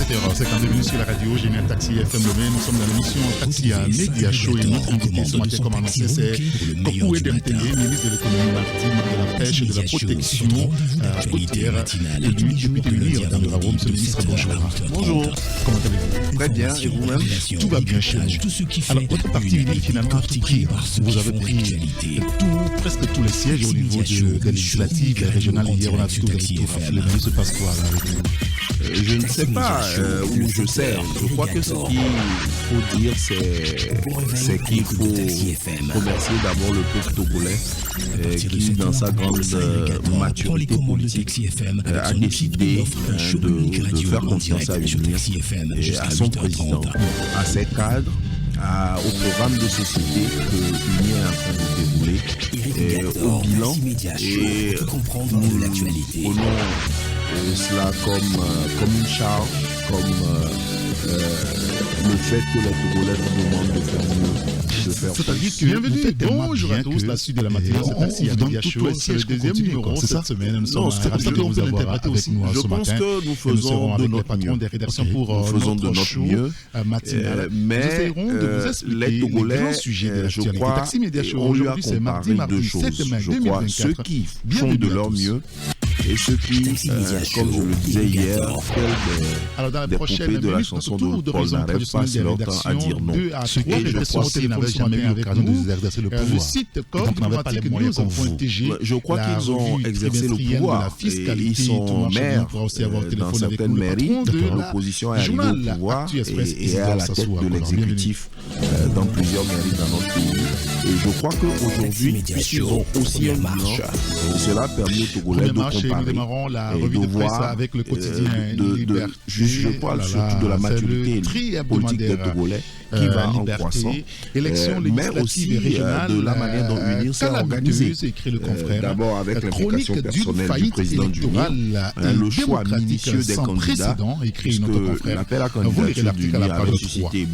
7h52 sur la radio Génial Taxi FM Lomé. Nous sommes dans l'émission Taxi à Média Show et notre invité ce matin, comme annoncé, c'est Kokoué Dembélé, ministre de l'économie maritime, de la pêche et de la protection côtière. Et lui, député Lire dans le Rome, ce ministre, bonjour. Bonjour. Comment allez-vous? Très bien, et vous-même? Tout va bien chez nous. Alors, votre parti est finalement tout pris. Vous avez pris presque tous les sièges au niveau des législatives régionales. Hier, on a tout raflé. Mais il se passe quoi là avec vous? Je ne sais pas où je sais. Je crois que ce qu'il faut dire, c'est qu'il faut remercier d'abord le peuple togolais qui, dans sa grande maturité politique, a décidé de faire confiance à l'Union, à son président, à ses cadres, au programme de société que l'Union est en train de dérouler, au bilan, et nous prenons cela comme une charge, comme le fait que les Togolais nous demandent de faire mieux. C'est-à-dire que bienvenue, bonjour à tous, la suite de la matinée, c'est Taxi à Média Show, c'est le deuxième numéro cette semaine. Nous sommes ravis de vous avoir avec nous ce matin. Je pense que nous faisons de notre mieux. Nous faisons de notre mieux matinal. Mais nous essayerons de vous expliquer les grands sujets de l'actualité. Taxi Média Show, aujourd'hui c'est mardi 7 mai 2024. Ceux qui font de leur mieux et ceux qui, comme je le disais hier, alors dans la prochaine de la minute, chanson tour de Paul Naref passent leur temps à dire non. 2 à 3 rédactions télé n'avaient jamais eu l'occasion d'exercer le pouvoir. Le site Corps diplomatique news.tg, je crois qu'ils ont exercé le pouvoir. Ils sont maires dans certaines mairies. L'opposition est arrivée au pouvoir et est à la tête de l'exécutif dans plusieurs mairies dans notre pays. Et je crois qu'aujourd'hui, ils ont aussi un bilan. Cela permet aux Togolais de comparer. Nous démarrons la revue de presse avec le quotidien Liberté. Je parle surtout de la maturité politique des Togolais qui va en croissant, mais aussi de la manière dont l'Union s'est organisée. D'abord avec l'implication personnelle du président du NIR, le choix minutieux des candidats, puisque l'appel à candidature du NIR avait suscité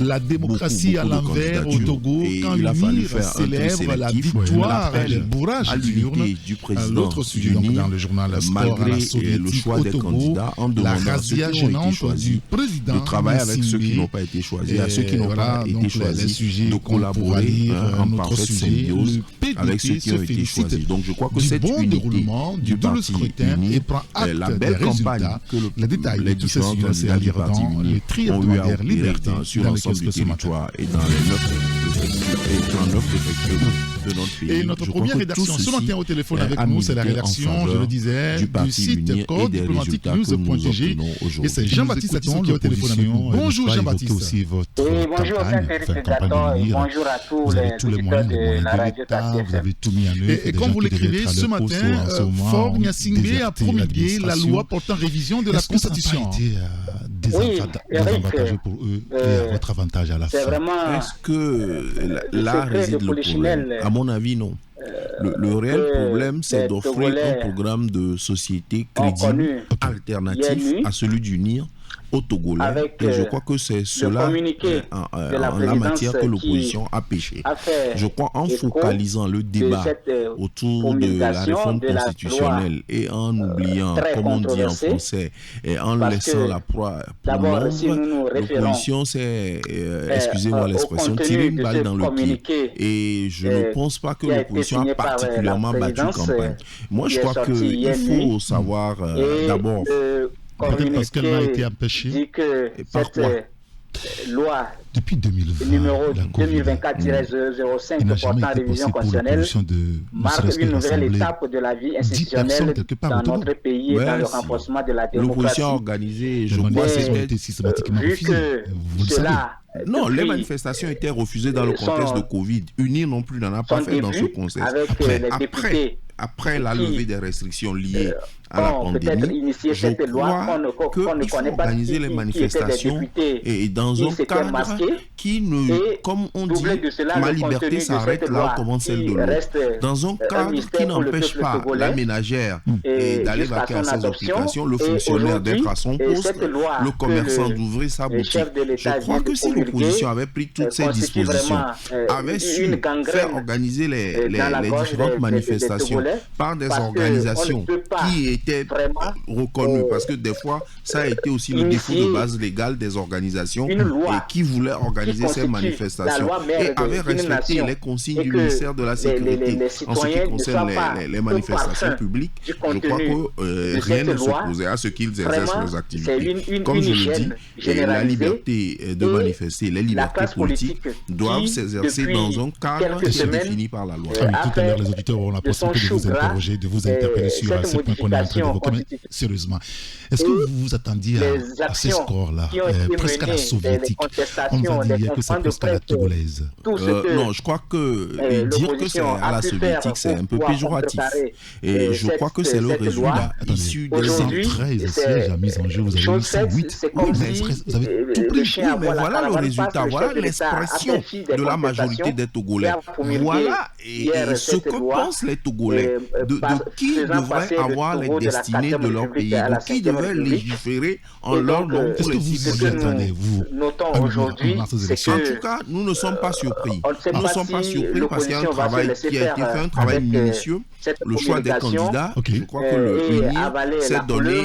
la démocratie à l'envers au Togo, quand l'UNIR célèbre la victoire du bourrage du président du NIR, dans le journal malgré le choix des candidats, en demandant à ceux qui ont été choisis de travailler avec ceux qui n'ont pas été choisis, à ceux qui n'ont pas été choisis de collaborer en parfaite symbiose avec ceux qui ont été choisis. Donc je crois que cette unité du parti uni, la belle campagne que les différents candidats du parti uni ont eu à opérer sur l'ensemble du territoire et dans les 9 préfectures de notre pays. Et notre première rédaction ce matin au téléphone avec nous, c'est la rédaction, je le disais, du site Corps diplomatique news.tg. Et c'est Jean-Baptiste Satisson qui est au téléphone avec nous. Bonjour Jean-Baptiste. Bonjour bonjour à tous les auditeurs de la radio Taxi. Vous avez tout mis en œuvre. Et comme vous l'écrivez ce matin, Faure Gnassingbé a promulgué la loi portant révision de la Constitution. Oui, Eric, pour eux et à votre avantage à la fin. Est-ce que là réside le problème? À mon avis, non. Le réel problème, c'est d'offrir un programme de société crédible, alternatif à celui du NIR au Togolais. Et je crois que c'est cela en la matière que l'opposition a péché. Je crois en focalisant le débat autour de la réforme constitutionnelle et en oubliant, comme on dit en français, et en laissant la proie pour l'ombre, l'opposition c'est, excusez-moi l'expression, tirer une balle dans le pied. Et je ne pense pas que l'opposition a particulièrement battu campagne. Moi je crois qu'il faut savoir d'abord... Peut-être parce qu'elle a été empêchée. Dit que par quoi? Loi depuis 2020, numéro 2024-05 portant révision constitutionnelle marque une nouvelle étape de la vie institutionnelle dans notre pays et dans le renforcement de la démocratie. L'opposition organisée, je crois, c'était systématiquement refusée. Non, les manifestations étaient refusées dans le contexte de Covid. UNIR non plus n'en a pas fait dans ce contexte. Après la levée des restrictions liées à la pandémie, je crois qu'il faut organiser les manifestations et dans un cadre qui ne, comme on dit, ma liberté s'arrête là où commence celle de l'autre. Dans un cadre qui n'empêche pas la ménagère d'aller vaquer à ses obligations, le fonctionnaire d'être à son poste, le commerçant d'ouvrir sa boutique. Je crois que si l'opposition avait pris toutes ces dispositions, avait su faire organiser les différentes manifestations par des organisations qui étaient reconnues, parce que des fois, ça a été aussi le défaut de base légale des organisations et qui voulaient organiser ces manifestations et avaient respecté les consignes du ministère de la Sécurité en ce qui concerne les manifestations publiques. Je crois que rien ne s'opposait à ce qu'ils exercent leurs activités. Comme je le dis, la liberté de manifester, les libertés politiques doivent s'exercer dans un cadre qui est défini par la loi. Tout à l'heure, les auditeurs auront la possibilité de vous interroger, de vous interpeller sur ces points qu'on est en train d'évoquer. Mais sérieusement, est-ce que vous vous attendiez à ces scores-là, presque à la soviétique? On nous a dit hier que c'est presque à la togolaise. Non, je crois que dire que c'est à la soviétique, c'est un peu péjoratif. Et je crois que c'est le résultat issu des 113 sièges à mise en jeu. Vous avez eu 108. Oui, vous avez tout pris. Oui, mais voilà le résultat, voilà l'expression de la majorité des Togolais. Voilà ce que pensent les Togolais, de qui devrait avoir les destinées de leur pays, de qui devrait légiférer en leur nom. Est-ce que vous y attendez, vous, aujourd'hui, en tout cas, nous ne sommes pas surpris. Nous ne sommes pas surpris parce qu'il y a un travail qui a été fait, un travail minutieux. Le choix des candidats, je crois que le UNIR s'est donné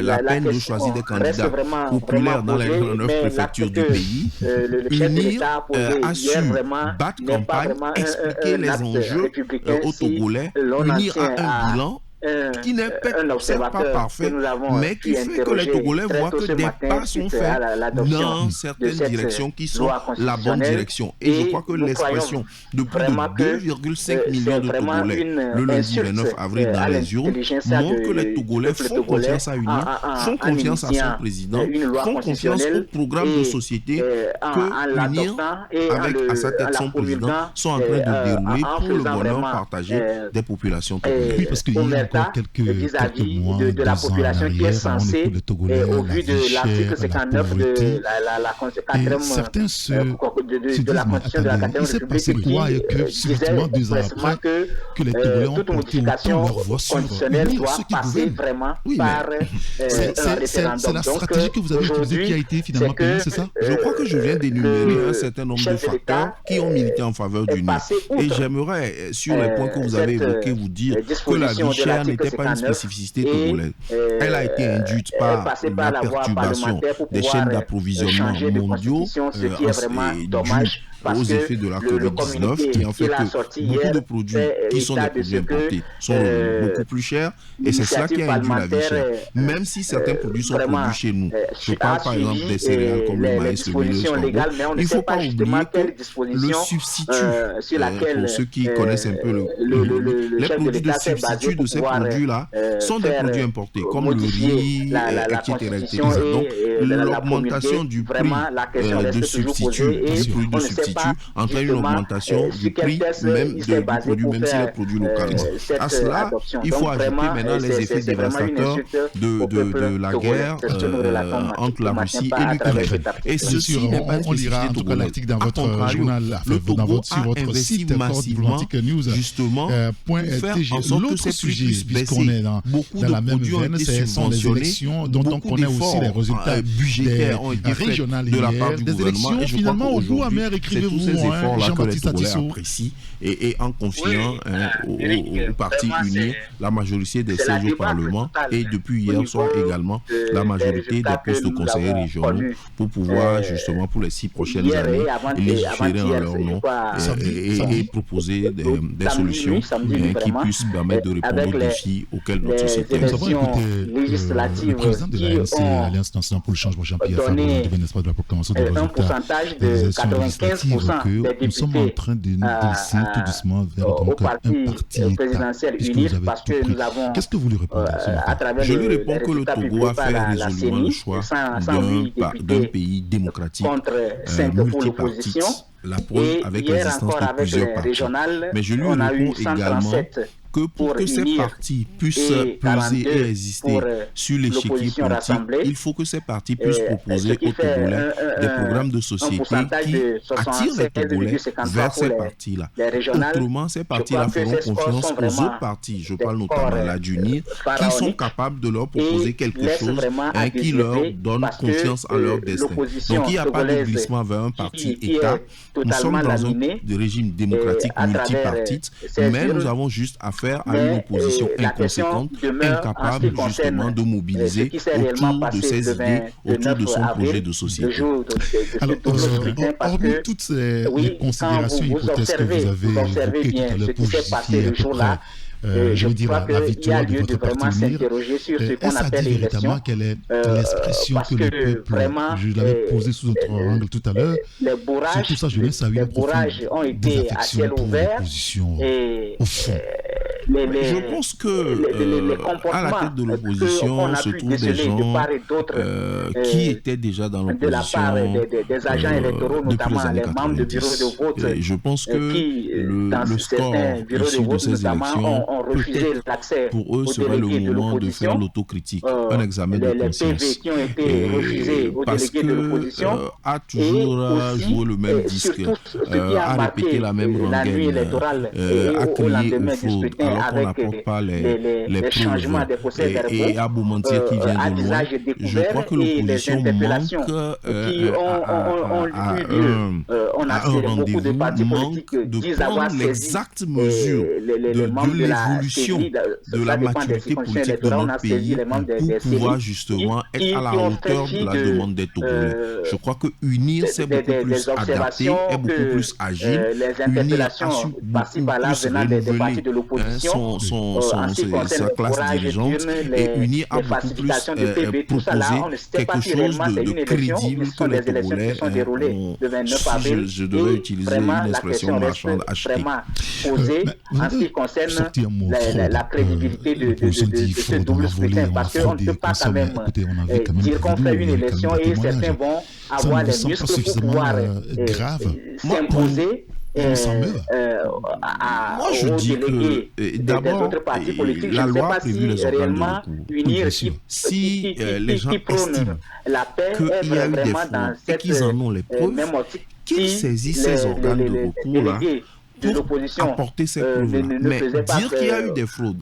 la peine de choisir des candidats populaires dans les 9 préfectures du pays. UNIR a su battre campagne, expliquer les enjeux aux Togolais. UNIR a un bilan qui n'est peut-être pas parfait, mais qui fait que les Togolais voient que des pas sont faits dans certaines directions qui sont la bonne direction. Et je crois que l'expression de plus de 2,5 millions de Togolais le lundi 29 avril dans les urnes montre que les Togolais font confiance à UNIR, font confiance à son président, font confiance au programme de société que UNIR, avec à sa tête son président, sont en train de dérouler pour le bonheur partagé des populations togolaises. Oui, parce qu'il y a encore quelques mois, de la population qui est censée, au vu de l'article 59 de la 4e certains de la Constitution de la 4e République, quoi et que effectivement 2 ans après que les Togolais ont porté autant leur voix sur doit passer vraiment par un référendum. C'est la stratégie que vous avez utilisée qui a été finalement payée, c'est ça? Je crois que je viens d'énumérer un certain nombre de facteurs qui ont milité en faveur du NIR. Et j'aimerais, sur les points que vous avez évoqués, vous dire que la vie chère n'était pas une spécificité togolaise. Elle a été induite par la perturbation des chaînes d'approvisionnement mondiaux aux effets de la COVID-19 qui en fait que beaucoup de produits qui sont des produits importés sont beaucoup plus chers et c'est cela qui a induit la vie chère. Même si certains produits sont produits chez nous, je parle par exemple des céréales comme le maïs, le millet, le sorgho, il ne faut pas oublier que le substitut, pour ceux qui connaissent un peu les produits de substitut de ces produits-là sont des produits importés comme le riz, etc. Donc l'augmentation du prix de substitut, du produit de substitut entraîne une augmentation du prix même du produit, même si les produits localement. À cela, il faut ajouter maintenant les effets dévastateurs de la guerre entre la Russie et l'Ukraine. Et ceci n'est pas une spécificité togolaise. Dans votre journal, sur votre site massivement, justement, pour faire en sorte que ces prix puissent baisser. Beaucoup de produits ont été subventionnés, dont on connaît aussi les résultats budgétaires ont été faits de la part du gouvernement. Et je crois qu'aujourd'hui, c'est tous ces efforts-là que les Togolais apprécient et en confiant au parti uni la majorité des sièges au Parlement et depuis hier soir également la majorité des postes de conseillers régionaux pour pouvoir justement pour les 6 prochaines années légiférer en leur nom et proposer des solutions qui puissent permettre de répondre aux défis auxquels notre société Nous avons écouté le président de l'ANC, Alliance nationale pour le changement, Jean-Pierre Fabre, de n'est-ce pas, de la proclamation des résultats des élections législatives, que nous sommes en train de nous glisser tout doucement vers donc, un parti présidentiel uni parce que nous avons. Qu'est-ce que vous lui répondez? Je lui réponds que le Togo a fait résolument le choix d'un pays démocratique, multipartite. La preuve avec l'existence de plusieurs partis. Mais je lui réponds également que pour que ces partis puissent peser et exister sur l'échiquier politique, il faut que ces partis puissent proposer aux Togolais des programmes de société qui attirent les Togolais vers ces partis-là. Autrement, ces partis-là feront confiance aux autres partis, je parle notamment là du NIR, qui sont capables de leur proposer quelque chose qui leur donne confiance en leur destin. Donc il n'y a pas de glissement vers un parti-État, totalement laminé de régime démocratique multipartite, mais nous avons juste affaire à une opposition inconséquente, incapable justement de mobiliser autour de ses idées, autour de son projet de société. Alors, hormis toutes les considérations hypothèses que vous avez évoquées tout à l'heure pour justifier à peu près je veux dire, la victoire de votre parti Unir, est-ce à dire véritablement quelle est l'expression que le peuple, je l'avais posé sous autre angle tout à l'heure, surtout sa jeunesse a eu une profonde désaffection pour l'opposition au fond. Je pense que à la tête de l'opposition se trouvent des gens qui étaient déjà dans l'opposition des agents électoraux, notamment les membres du bureau de vote. Et je pense que le score issu de ces élections, peut-être pour eux serait le moment de faire l'autocritique, un examen de conscience. Parce que a toujours joué le même disque, a répété la même rengaine, a crié au fraude, alors qu'on n'apporte pas les preuves et à beau mentir qui vient de loin. Je crois que l'opposition manque à un rendez-vous, manque de prendre l'exacte mesure de l'évolution de la maturité politique de notre pays pour pouvoir justement être à la hauteur de la demande des Togolais. Je crois que Unir s'est beaucoup plus adapté, est beaucoup plus agile. Unir a su beaucoup plus renouveler sa classe dirigeante et Unir a beaucoup plus proposé quelque chose de crédible que les Togolais ont, je devrais utiliser une expression marchande, acheter. En ce qui concerne la crédibilité de ce double scrutin, parce qu'on ne peut pas quand même dire qu'on fait une élection et certains vont avoir les muscles pour pouvoir s'imposer moi je dis que d'abord la loi a prévu les organes de recours. Si les gens estiment qu'il y a eu des fraudes et qu'ils en ont les preuves, qu'ils saisissent ces organes de recours là pour apporter ces preuves-là. Mais dire qu'il y a eu des fraudes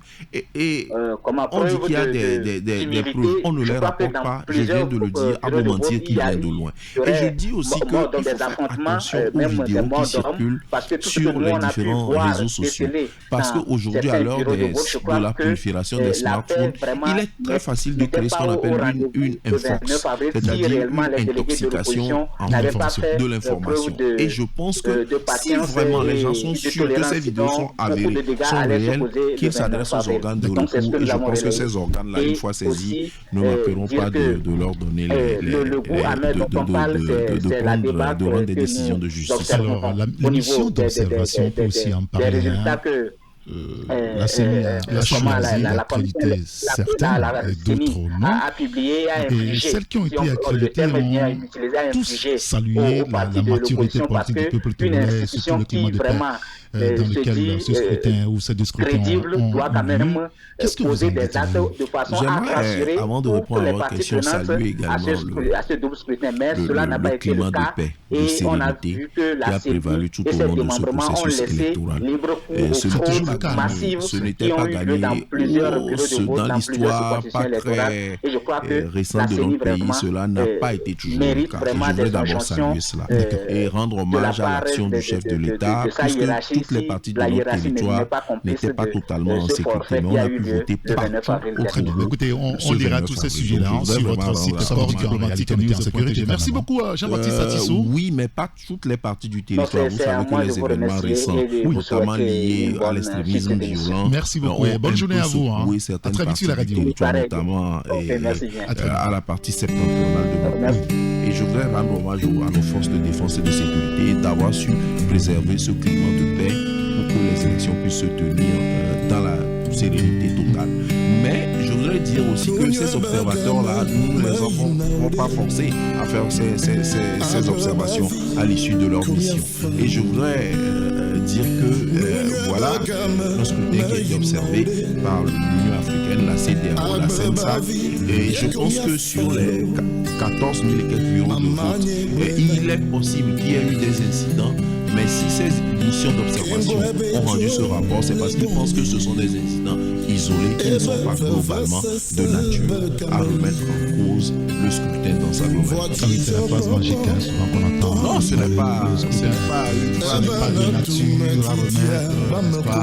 et on dit qu'il y a des preuves, on ne les rapporte pas, je viens de le dire, à bon mentir qui vient de loin. Et je dis aussi qu'il faut faire attention aux vidéos qui circulent sur les différents réseaux sociaux. Parce qu'aujourd'hui, à l'heure de la prolifération des smartphones, il est très facile de créer ce qu'on appelle une infox, c'est-à-dire une intoxication de l'information. Et je pense que si vraiment les gens sont sûrs que ces vidéos sont avérées, sont réelles, qu'ils s'adressent aux organes de recours. Et je pense que ces organes-là, une fois saisis, ne manqueront pas de leur donner de rendre des décisions de justice. Alors, la mission d'observation peut aussi en parler. La CENI a choisi d'accréditer certains et d'autres non. Et celles qui ont été accréditées ont tous salué la maturité politique du peuple togolais, surtout le climat de paix dans lequel ce scrutin ou ces deux scrutins ont lieu. Qu'est-ce que vous en dites? J'aimerais, avant de répondre à votre question, saluer également le climat de paix, de sérénité qui a prévalu tout au long de ce processus électoral. Ce n'est toujours le cas. Ce n'était pas gagné dans l'histoire pas très récente de notre pays. Cela n'a pas été toujours le cas. Je voudrais d'abord saluer cela et rendre hommage à l'action du chef de l'État, puisque toutes les parties de notre territoire n'étaient pas totalement en sécurité, mais on a pu voter partout. Très bien. Écoutez, on lira tous ces sujets-là sur votre site sport diplomatique en sécurité. Merci beaucoup, Jean-Baptiste Atissou. Oui, mais pas toutes les parties du territoire. Vous savez que les événements récents, notamment liés à l'extrémisme violent. Merci beaucoup. Bonne journée à vous. Oui, certaines parties du territoire, notamment à la partie septentrionale de notre pays. Et je voudrais rendre hommage à nos forces de défense et de sécurité d'avoir su préserver ce climat de paix pour que les élections puissent se tenir dans la sérénité totale. Mais je voudrais dire aussi que ces observateurs-là, nous ne les avons pas forcés à faire ces observations à l'issue de leur mission. Et je voudrais dire que voilà un scrutin qui a été observé par l'Union africaine, la CEDEAO, la CENSA. Et je pense que sur les 14 000 et quelques bureaux de vote, il est possible qu'il y ait eu des incidents Mais si ces missions d'observation ont rendu ce rapport, c'est parce qu'ils pensent que ce sont des incidents isolés qui ne sont pas globalement de nature à remettre en cause le scrutin dans sa globalité. Oui, c'est la phrase magique, souvent qu'on entend. Non, ce n'est pas de nature à remettre.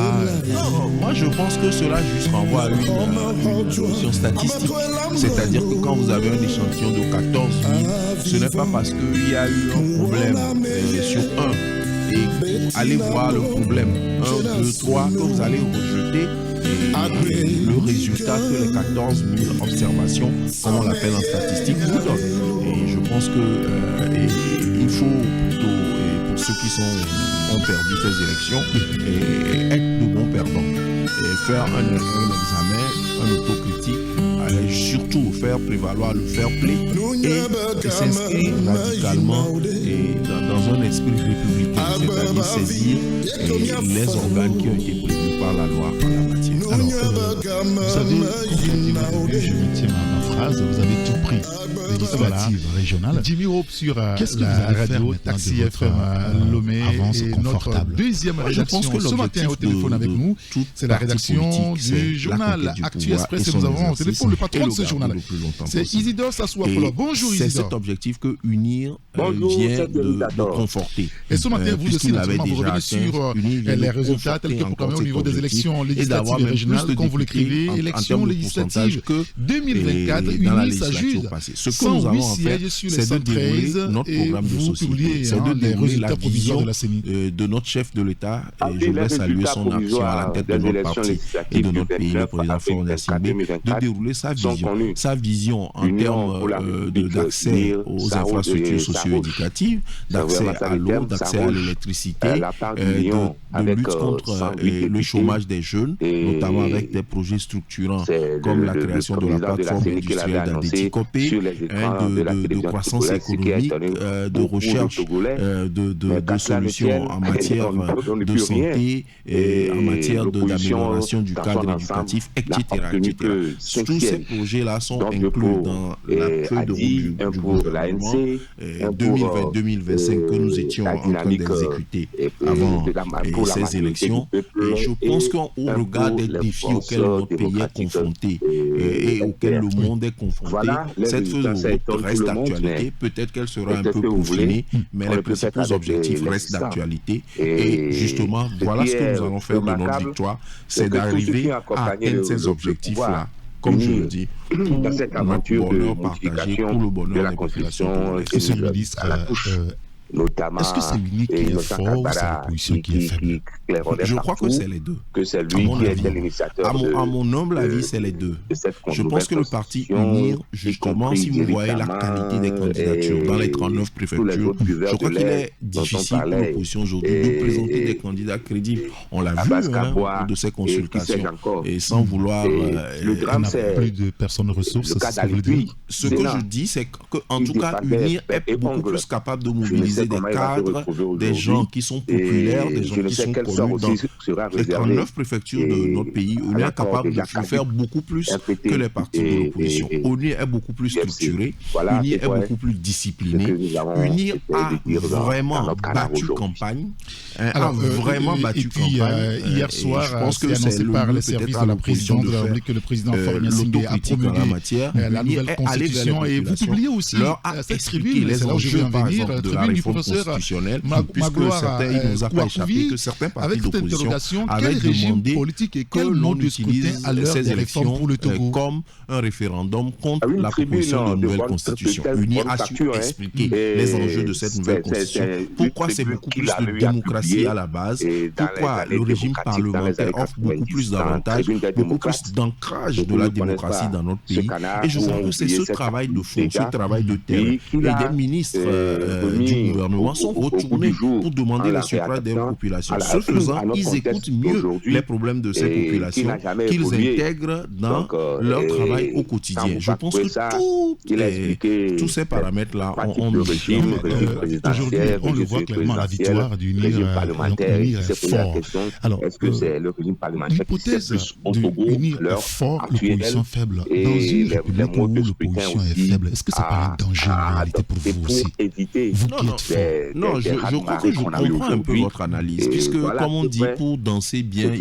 Non, moi je pense que cela juste renvoie à une notion statistique. C'est-à-dire que quand vous avez un échantillon de 14 000, ce n'est pas parce qu'il y a eu un problème sur un. Et allez voir le problème 1, 2, 3 que vous allez rejeter et le résultat que les 14 000 observations, comme on l'appelle en statistique, vous donne. Et je pense que il faut plutôt, pour ceux qui ont perdu ces élections, être de bons perdants et faire un examen, un autocritique, surtout faire prévaloir le fair play et s'inscrire radicalement dans un esprit républicain, c'est-à-dire saisir les organes qui ont été prévus par la loi en la matière. Alors, vous savez, je maintiens ma phrase, vous avez tout pris. Législative régionale. Jimmy Hope sur la radio Taxi FM Lomé et notre deuxième rédaction ce matin au téléphone avec nous, c'est la rédaction du journal Actu Express et nous avons au téléphone le patron de ce journal. C'est Isidore Sassoua-Polo. Bonjour Isidore. C'est cet objectif que unir vient de conforter. Et ce matin, vous aussi, naturellement, vous revenez sur les résultats tels que proclamés au niveau des élections législatives et régionales, comme vous l'écrivez, élections législatives 2024, UNI s'ajuste. Ce que nous avons en fait, c'est de dérouler notre programme de société, c'est de dérouler la vision de notre chef de l'État, et je voudrais saluer son action à la tête de notre parti et de notre pays, le président Faure Gnassingbé, de dérouler sa vision en termes d'accès aux infrastructures socio-éducatives, d'accès à l'eau, d'accès à l'électricité, de lutte contre le chômage des jeunes, notamment avec des projets structurants comme la création de la plateforme industrielle d'Andeti-Copé, de croissance économique, de recherche de solutions en matière de santé, et en matière d'amélioration du cadre éducatif, etc. Tous ces projets-là sont inclus dans la feuille de route du gouvernement 2020-2025 que nous étions en train d'exécuter avant ces élections. Et je pense qu'au regard des défis auxquels notre pays est confronté et auxquels le monde est confronté, cette feuille de route reste d'actualité. Peut-être qu'elle sera un peu peaufinée, mais les principaux objectifs restent d'actualité. Et justement, voilà ce que nous allons faire de notre victoire, c'est d'arriver à atteindre ces objectifs-là. Comme je le dis, dans cette aventure de modification de la Constitution, Monsieur le ministre, notamment, est-ce que c'est l'UNI qui est fort ou c'est l'opposition qui est faible? Je crois que c'est les deux. Que c'est lui qui était l'initiateur. À mon humble avis, c'est les deux. Je pense que le parti UNIR, justement, si vous voyez la qualité des candidatures dans les 39 préfectures, je crois qu'il est difficile pour l'opposition aujourd'hui de présenter des candidats crédibles. On l'a vu de ces consultations. Et sans vouloir... le drame, c'est plus de personnes ressources. Ce que je dis, c'est qu'en tout cas, UNIR est beaucoup plus capable de mobiliser des cadres, des gens qui sont populaires, des gens qui sont connus dans les 39 préfectures de notre pays. UNIR est capable de faire beaucoup plus que les partis de l'opposition. UNIR est beaucoup plus structuré, UNIR est beaucoup plus discipliné, UNIR a vraiment battu campagne, hier soir, je pense que c'est annoncé par les services de la présidence de la République que le président Faure Gnassingbé a promulgué la nouvelle constitution et vous publiez aussi cette tribune, c'est là où je vais en venir, tribune du professeur Magloire Kouakoui, avec cette interrogation, quel régime politique et quel mode de scrutin à l'heure des réformes pour le Togo? Comme un référendum contre la proposition de nouvelle constitution. UNIR a su expliquer les enjeux de cette nouvelle constitution, pourquoi c'est beaucoup plus de démocratie à la base, pourquoi le régime parlementaire offre beaucoup plus d'avantages, beaucoup plus d'ancrage de la démocratie dans notre pays. Et je crois que c'est ce travail de fond, ce travail de terrain. Et des ministres du gouvernement sont retournés pour demander le suffrage des populations. Ce faisant, ils écoutent mieux les problèmes de ces populations qu'ils intègrent dans leur travail au quotidien. Je pense que tous ces paramètres-là ont aujourd'hui, on le voit clairement, la victoire du UNIR est fort. Alors, l'hypothèse du UNIR est fort, l'opposition faible. Dans une république où l'opposition est faible, est-ce que c'est pas un danger en réalité pour vous aussi? Vous qui êtes Non, je crois que je comprends un peu votre analyse, puisque comme on dit, pour danser bien,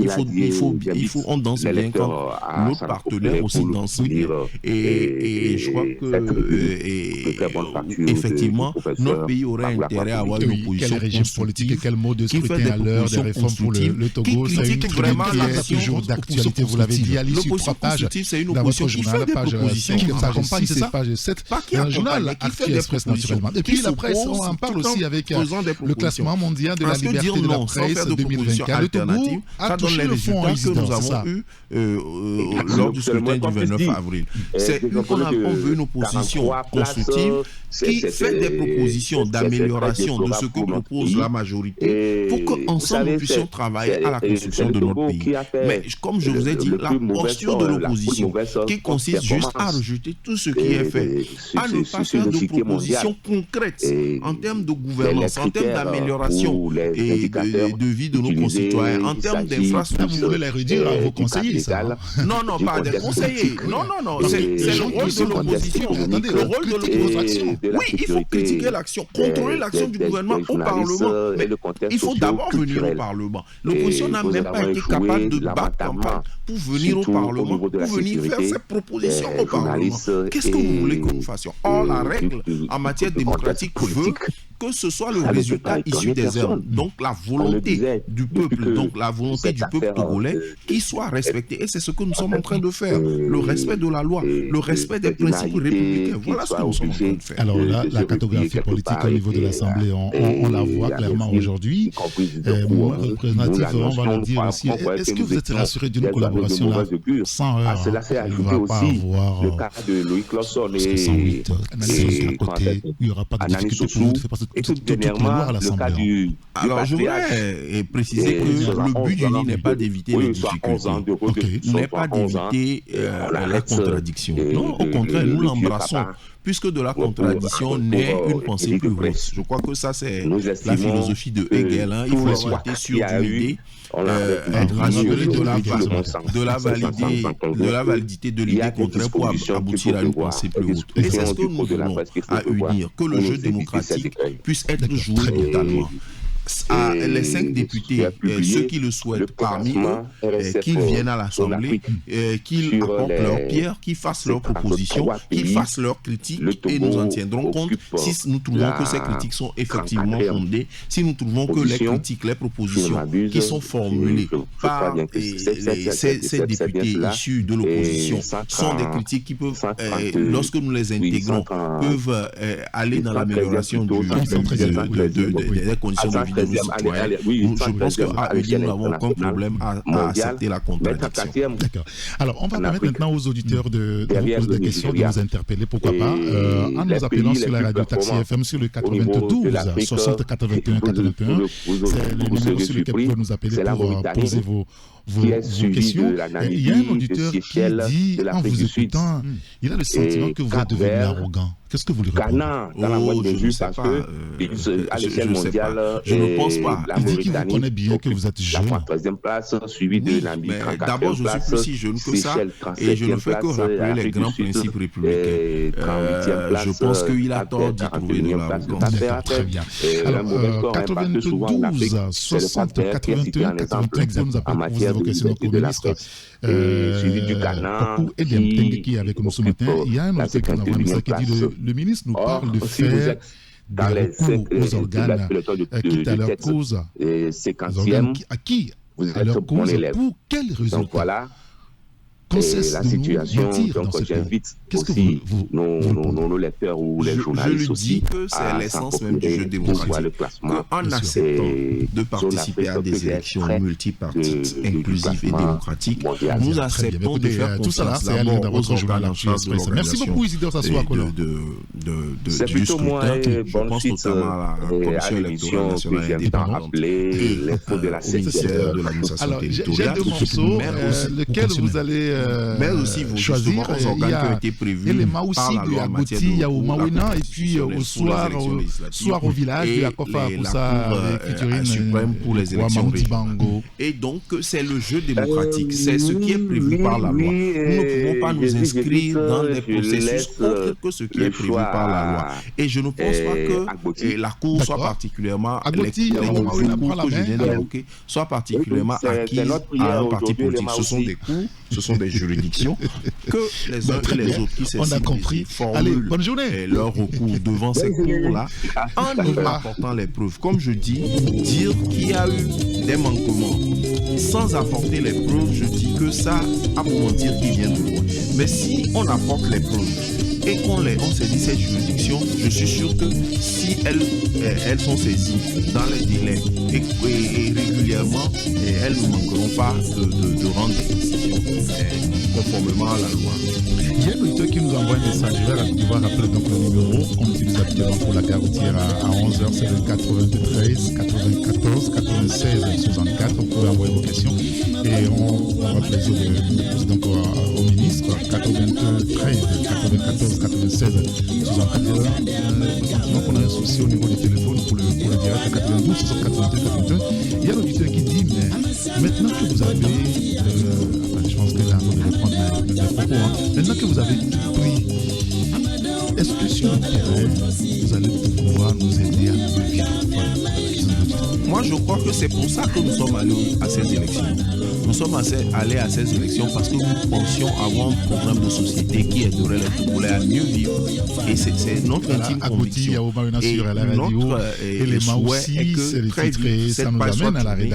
on danse bien quand l'autre partenaire aussi danse bien. Et je crois que effectivement, notre pays aurait intérêt à avoir une opposition politique et quel mot de scrutin à l'heure des réformes pour le Togo. C'est une vraiment toujours d'actualité. Vous l'avez dit à l'issue de 3 pages dans votre journal, page 5, page 6 et page 7. Un journal Actu Express naturellement. Et puis la presse, on en parle aussi avec le classement mondial de la liberté de la presse 2024. Le Togo a touché le fond en résidence. Nous avons eu lors du scrutin du 29 avril. C'est qu'on a vu une opposition constructive qui fait des propositions d'amélioration de ce que propose la majorité pour qu'ensemble nous puissions travailler à la construction de notre pays. Mais comme je vous ai dit, la posture de l'opposition qui consiste juste à rejeter tout ce qui est fait, à ne pas faire de propositions concrètes en termes de gouvernance, en termes d'amélioration et de vie de nos concitoyens, en termes d'infrastructures. Vous voulez les redire à vos conseillers, ça? Non, pas des conseillers. Non. C'est le rôle de l'opposition. Attendez, le rôle de l'opposition. Oui, il faut critiquer l'action, contrôler l'action du gouvernement au Parlement. Mais il faut d'abord venir au Parlement. L'opposition n'a même pas été capable de battre campagne pour venir au Parlement, pour venir faire ses propositions au Parlement. Qu'est-ce que vous voulez que nous fassions? Or, la règle en matière démocratique veut que ce soit le résultat issu des urnes, donc la volonté du peuple, donc la volonté du peuple togolais qui soit respectée. Et c'est ce que nous sommes en train de faire. Le respect de la loi, le respect des principes républicains. Voilà ce que nous sommes en train de faire. Alors là, la cartographie politique au niveau de l'Assemblée, on la voit clairement aujourd'hui. Moi, représentatif, on va le dire aussi. Est-ce que vous êtes rassuré d'une collaboration là sans heure? Cela fait ajouter aussi le cas de Loïc Lawson et il n'y aura pas de difficulté pour nous de faire passer toutes les lois à l'Assemblée. Alors, je voudrais préciser que le but du nid n'est pas d'éviter les difficultés, n'est pas d'éviter la contradiction. Non, au contraire, nous l'embrassons, puisque de la contradiction naît une pensée plus grosse. Je crois que ça, c'est la philosophie de Hegel. Il faut exploiter sur une idée, être rassuré de la validité de l'idée contraire pour aboutir à une pensée plus haute. Et c'est ce que nous voulons à unir, que le jeu démocratique puisse être joué totalement. Les 5 députés, ceux qui le souhaitent parmi eux, qu'ils viennent à l'Assemblée, qu'ils apportent leur pierre, qu'ils fassent leurs propositions, qu'ils fassent leurs critiques, et nous en tiendrons compte si nous trouvons que ces critiques sont effectivement fondées, si nous trouvons que les critiques, les propositions qui sont formulées par ces députés issus de l'opposition sont des critiques qui peuvent, lorsque nous les intégrons, peuvent aller dans l'amélioration des conditions de vie. Je pense qu'à EDI, nous n'avons aucun problème à accepter la contradiction. D'accord. Alors, on va permettre maintenant aux auditeurs de vous poser des questions, de nous interpeller, pourquoi pas, en nous appelant sur la radio Taxi FM sur le 92 60 81 81. C'est le numéro sur lequel vous pouvez nous appeler pour poser vos questions. Il y a un auditeur qui dit, en vous écoutant, il a le sentiment que vous êtes devenu arrogant. Qu'est-ce que vous lui répondez? Dans la moindre mesure, parce que à l'échelle mondiale, je ne pense pas. Il dit qu'il vous connaît bien, que vous êtes jeune. La 3e place, suivi de Namibie. D'abord, je suis plus si jeune que ça, et je ne fais que rappeler les grands principes républicains. Je pense qu'il a tort d'y trouver de l'arrogance. Très bien. Alors, 92 60 81 81, vous nous appelez pour poser vos questions au ministre. Suivi du Ghana. Et Dempeng qui est avec nous ce matin. Il y a un autre qui dit le ministre nous parle de faire des recours aux organes quitte à leur cause. À qui? À leur cause. Pour quel résultat? Quand cesse la de situation, nous mentir donc dans ce pays. j'invite Qu'est-ce que aussi vous nos lecteurs ou les journalistes je aussi dis que c'est l'essence même du jeu démocratique. En acceptant de participer à des élections multipartites, inclusives et démocratiques, nous acceptons de faire confiance d'abord aux organes en charge de l'organisation. Merci beaucoup Isidore Sassoua. Du scrutin. Je pense notamment à la Commission électorale nationale indépendante et au ministère de l'administration Alors, territoriale. j'ai 2 morceaux, lequel vous allez mais aussi choisir. Il y a éléments aussi de Agouti, il y a au Mawena, et puis au soir au village de la Kofa Koussa suprême pour les élections régionales. Et donc, c'est le jeu démocratique, c'est ce qui est prévu par la loi. Nous ne pouvons pas nous inscrire dans des processus autres que ce qui est prévu par la loi. Et je ne pense pas que la Cour soit particulièrement soit particulièrement acquise à un parti politique. Ce sont des cours, ce sont des juridictions que les uns et les autres qui formulent leur recours devant ces cours-là en apportant les preuves. Comme je dis, dire qu'il y a eu des manquements sans apporter les preuves, je dis que ça a pour mentir qui vient de loin. Mais si on apporte les preuves et qu'on saisit cette juridiction, je suis sûr que si elles sont saisies dans les délais et régulièrement, elles ne manqueront pas de rendre des décisions conformément à la loi. Il y a un auditeur qui nous envoie un message. Je vais rappeler donc le numéro qu'on utilise habituellement pour la Garoutière à 11h, c'est le 93 94 96 64. Vous pouvez envoyer vos questions et on aura plaisir de poser donc au ministre 93 94 96 64. Maintenant qu'on a un souci au niveau du téléphone pour le direct à 92 82 81. Il y a un auditeur qui dit mais maintenant que vous avez je pense qu'elle est en train de reprendre mes propos. Maintenant que vous avez tout pris, est-ce que sur le terrain, vous allez pouvoir nous aider à mieux vivre? Moi, je crois que c'est pour ça que nous sommes allés à ces élections. Nous sommes allés à ces élections parce que nous pensions avoir un programme de société qui aiderait les Togolais à mieux vivre. Et c'est notre intime conviction. Et notre souhait est que très vite, cette page soit tournée,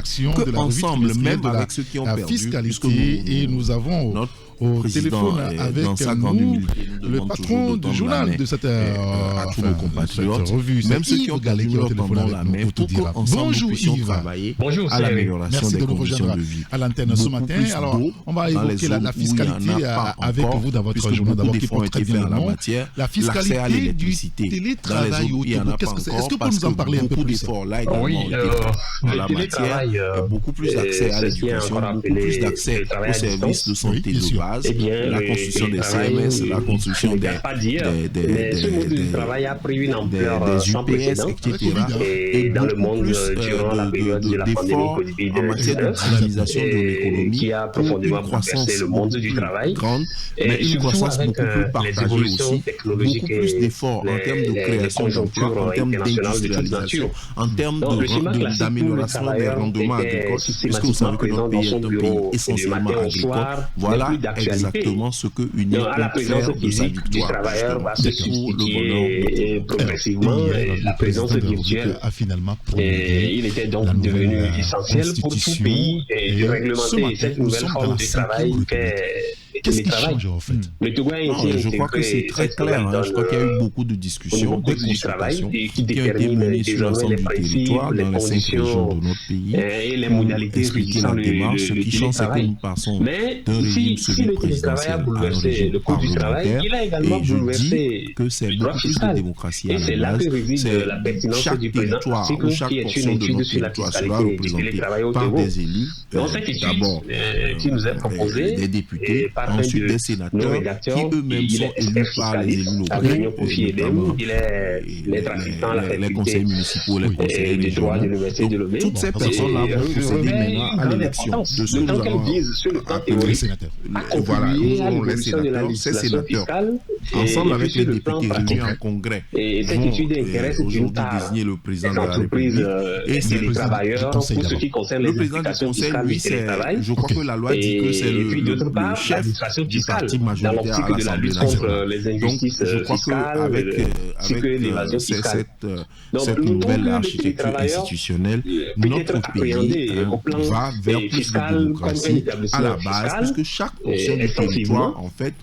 qu'ensemble, même avec ceux qui ont perdu, fiscalité, et nous avons au téléphone avec nous le patron du journal de cette revue, même ceux qui ont perdu leur pendant la main, pour qu'ensemble nous puissions travailler à l'amélioration des conditions de vie. À l'antenne ce matin, alors on va évoquer la fiscalité avec vous dans votre journal d'abord qui porte très bien le nom. La fiscalité du télétravail au Togo, est-ce que vous pouvez nous en parler un peu plus? Oui, en la matière, beaucoup plus d'accès à l'éducation, beaucoup plus d'accès aux services de santé de base, la construction des CMS, la construction des UPS, etc. Et beaucoup plus d'efforts en matière d'utilisation de l'économie pour une croissance grande, mais une croissance beaucoup plus partagée aussi, beaucoup plus d'efforts en termes de création d'emplois, en termes d'industrialisation, en termes d'amélioration des rendements agricoles, puisque vous savez que notre pays est un pays essentiellement agricole. Voilà exactement ce que UNIR peut faire de sa victoire. Pour le bonheur progressivement, la présence virtuelle a finalement il était donc devenu essentiel pour tout pays de réglementer cette nouvelle forme de travail Qu'est-ce qui change en fait? Je crois que c'est très clair. Je crois qu'il y a eu beaucoup de discussions, des consultations qui ont été menées sur l'ensemble du territoire, dans les 5 régions de notre pays, et les modalités expliquer la démarche. Ce qui change, c'est que nous passons d'un régime semi-présidentiel à un régime parlementaire. Et je dis que c'est beaucoup plus de démocratie à la base. C'est chaque territoire ou chaque portion de notre territoire sera représenté par des élus, d'abord des députés, ensuite des sénateurs qui eux-mêmes sont élus par les élus locaux, notamment les conseils municipaux, les conseils régionaux. Donc, toutes ces personnes-là vont procéder maintenant à l'élection de ceux que nous allons appeler les sénateurs. Voilà, nous aurons les sénateurs, ces sénateurs, ensemble avec les députés réunis en congrès, vont aujourd'hui désigner le président de la République et c'est le président du conseil d'abord. Le président du conseil, lui, je crois que la loi dit que c'est le chef du parti majoritaire à l'Assemblée nationale. Donc, je crois qu'avec cette nouvelle architecture institutionnelle, notre pays va vers plus de démocratie à la base, puisque chaque portion du territoire, en fait,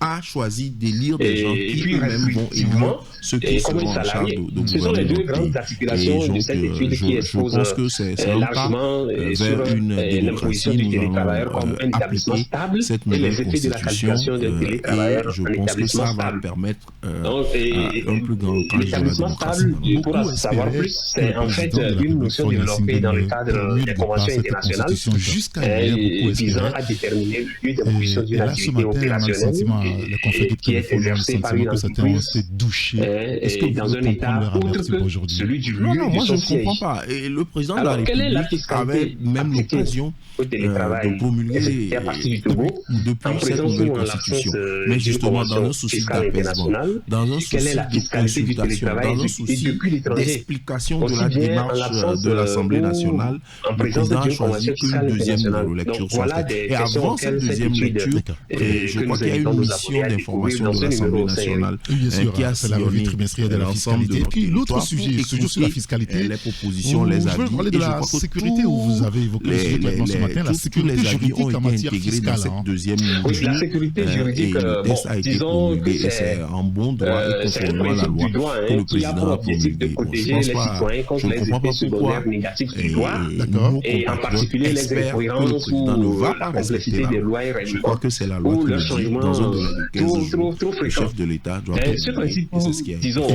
a choisi d'élire des gens qui eux-mêmes vont élire ceux qui seront en charge de gouverner. Ce sont les deux grandes articulations de cette étude qui exposent largement sur l'imposition du télétravailleur comme un établissement stable et les effets de la qualification de télétravailleur en établissement stable. Permettre un plus grand l'établissement stable, pour en savoir plus, c'est en fait une notion développée dans le cadre des conventions internationales visant à déterminer le lieu d'évolution d'une activité opérationnelle qui est exercée par une entreprise dans un état autre que celui du lieu moi je de son ne siège. comprends pas. Et le président de la République avait même l'occasion de promulguer depuis cette nouvelle constitution. Mais justement, dans un souci d'apaisement, dans un souci de consultation, dans un souci d'explication de la démarche de l'Assemblée nationale, le président a choisi qu'une deuxième lecture soit faite. Et avant cette deuxième lecture, je crois qu'il y a une mission d'information de l'Assemblée nationale qui a sillonné l'ensemble de et puis l'autre sujet, toujours sur la fiscalité, les propositions, les avis. Je veux parler de la sécurité où vous avez évoqué ce matin, la sécurité juridique en matière fiscale. Cette deuxième la sécurité juridique, disons que c'est en bon droit et conformément à la loi que le président a promulgué. De protéger les citoyens contre les effets secondaires négatifs du droit, et en particulier les incohérences ou la complexité des lois et je crois que c'est la loi ou le changement trop le chef de l'État doit ce principe, disons,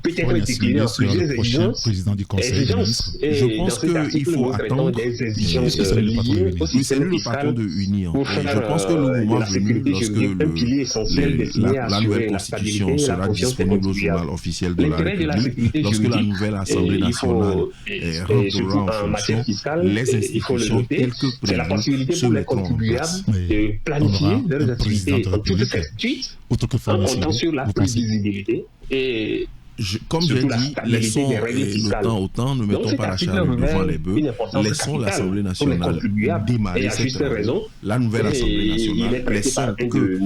peut-être décliner sur le prochain président du Conseil des ministres. Je pense qu'il faut attendre c'est le patron de UNI. Je pense que le moment venu, lorsque la nouvelle constitution sera disponible au journal officiel de la République, lorsque la nouvelle Assemblée nationale rentrera en fonction, les institutions telles que prévues se mettront en place. De planifier leurs activités en toute certitude, en comptant sur la prévisibilité et comme je dis, laissons le temps au temps, ne mettons pas la charrue devant les bœufs, laissons l'Assemblée nationale démarrer la nouvelle Assemblée nationale, laissons que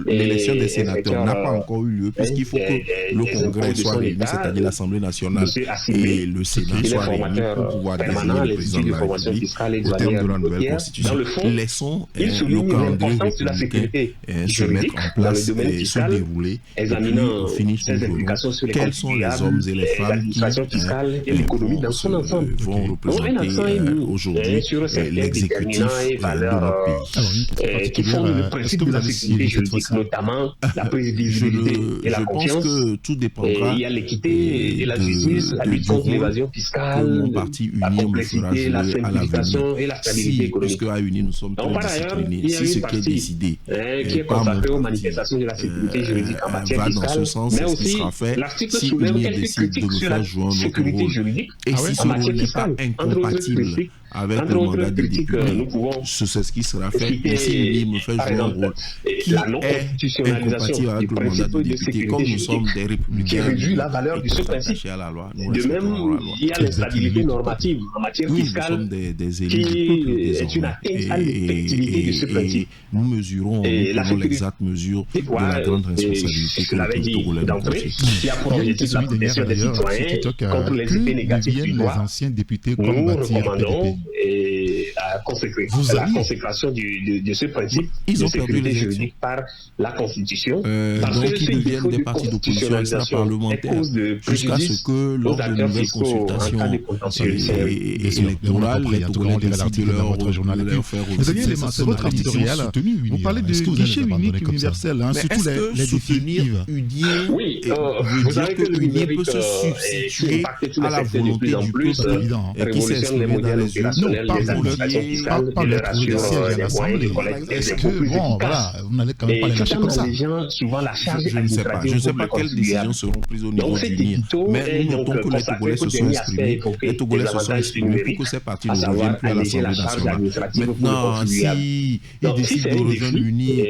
l'élection des sénateurs n'a pas encore eu lieu, puisqu'il faut que le Congrès soit réuni, c'est-à-dire l'Assemblée nationale et le Sénat soient réunis pour pouvoir désigner le président de la République au terme de la nouvelle Constitution. Laissons le calendrier républicain se mettre en place et se dérouler, et puis on finit quels sont les hommes et les femmes qui vont représenter aujourd'hui l'exécutif de notre pays. Qui font le principe de la sécurité juridique, notamment la prévisibilité et la confiance. Je pense que tout dépendra. Il y a l'équité et la justice, la lutte contre l'évasion fiscale, la complexité, la simplification et la stabilité économique. Puisque à UNI nous sommes très disciplinés. C'est ce qui est décidé, qui est consacré aux manifestations de la sécurité juridique en matière fiscale, mais aussi l'article soulève quelques critiques sur la sécurité juridique en matière fiscale. Entre autres critiques, avec le mandat des députés, c'est ce qui sera fait. Et si l'UNI me fait jouer un rôle qui est incompatible avec le mandat des députés, comme nous sommes des républicains qui réduit la valeur de ce principe. De même, il y a l'instabilité normative en matière fiscale qui est une atteinte à l'effectivité de ce principe. Nous mesurons l'exacte mesure de la grande responsabilité que le Togolais nous confie. Qui a pour objectif la protection des citoyens contre les effets négatifs du droit. Nous recommandons la consécration de ce principe de sécurité juridique par la Constitution, parce que ils deviennent des partis d'opposition extra-parlementaire jusqu'à ce que lors de nouvelles consultations électorales, les Togolais décident de leur faire c'est votre éditorial. Vous parlez de guichet unique universel, surtout les soutenir UNI. Oui, vous savez que le numérique substituer à la volonté du peuple qui s'est exprimé dans les yeux. Non, pas le siège à l'Assemblée. Est-ce que, bon, voilà, vous n'allez quand même pas les lâcher comme ça. Je ne sais pas. Je ne sais pas quelles décisions seront prises au niveau du NIR. Mais nous notons que les Togolais se sont exprimés. Les Togolais se sont exprimés pour que ces partis ne reviennent plus à l'Assemblée nationale. Maintenant, s'ils décident de rejoindre l'UNI ou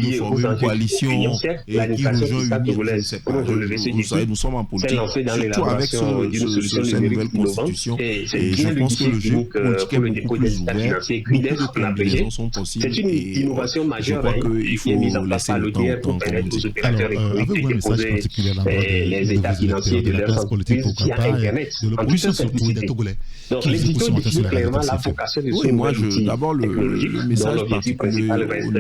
de former une coalition et qui rejoint l'UNI, je ne sais pas. Vous savez, nous sommes en politique, surtout avec cette nouvelle constitution. Et je pense que le jeu politique est beaucoup plus ouvert financier QDEF qu'on a payé. C'est une innovation majeure qui est mise en place par l'ODR pour permettre aux opérateurs économiques de déposer les états financiers de leurs entreprises via Internet en toute simplicité. Donc l'édito définit clairement la vocation de ce nouvel outil technologique dont l'objectif principal reste,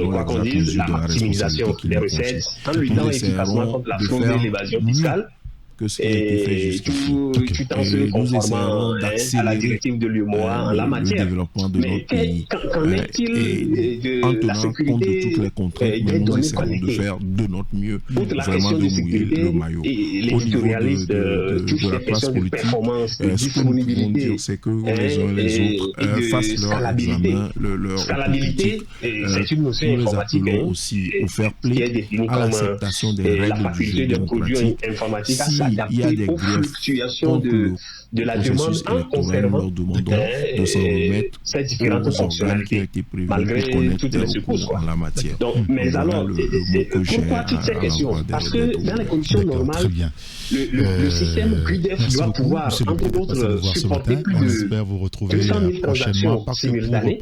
quoi qu'on dise, la maximisation des recettes en luttant efficacement contre la fraude et l'évasion fiscale. Et tout en se conformant à la directive de l'UEMOA en la matière. Mais qu'en est-il de la sécurité des données connectées? De faire de notre mieux, outre la question de sécurité, et l'éditorialiste touche les questions de performance, de disponibilité c'est que les uns et les autres fassent leur examen, leur scalabilité, c'est une notion informatique aussi au fair play, qui est définie comme la faculté de produire informatique à s'adapter aux fluctuations de la demande en conservant ces différentes fonctionnalités malgré toutes les secousses. Donc, mais alors, pourquoi toutes ces questions? Parce que dans les conditions normales, le système QDEF doit pouvoir, entre autres, supporter plus de 200 000 transactions simultanées.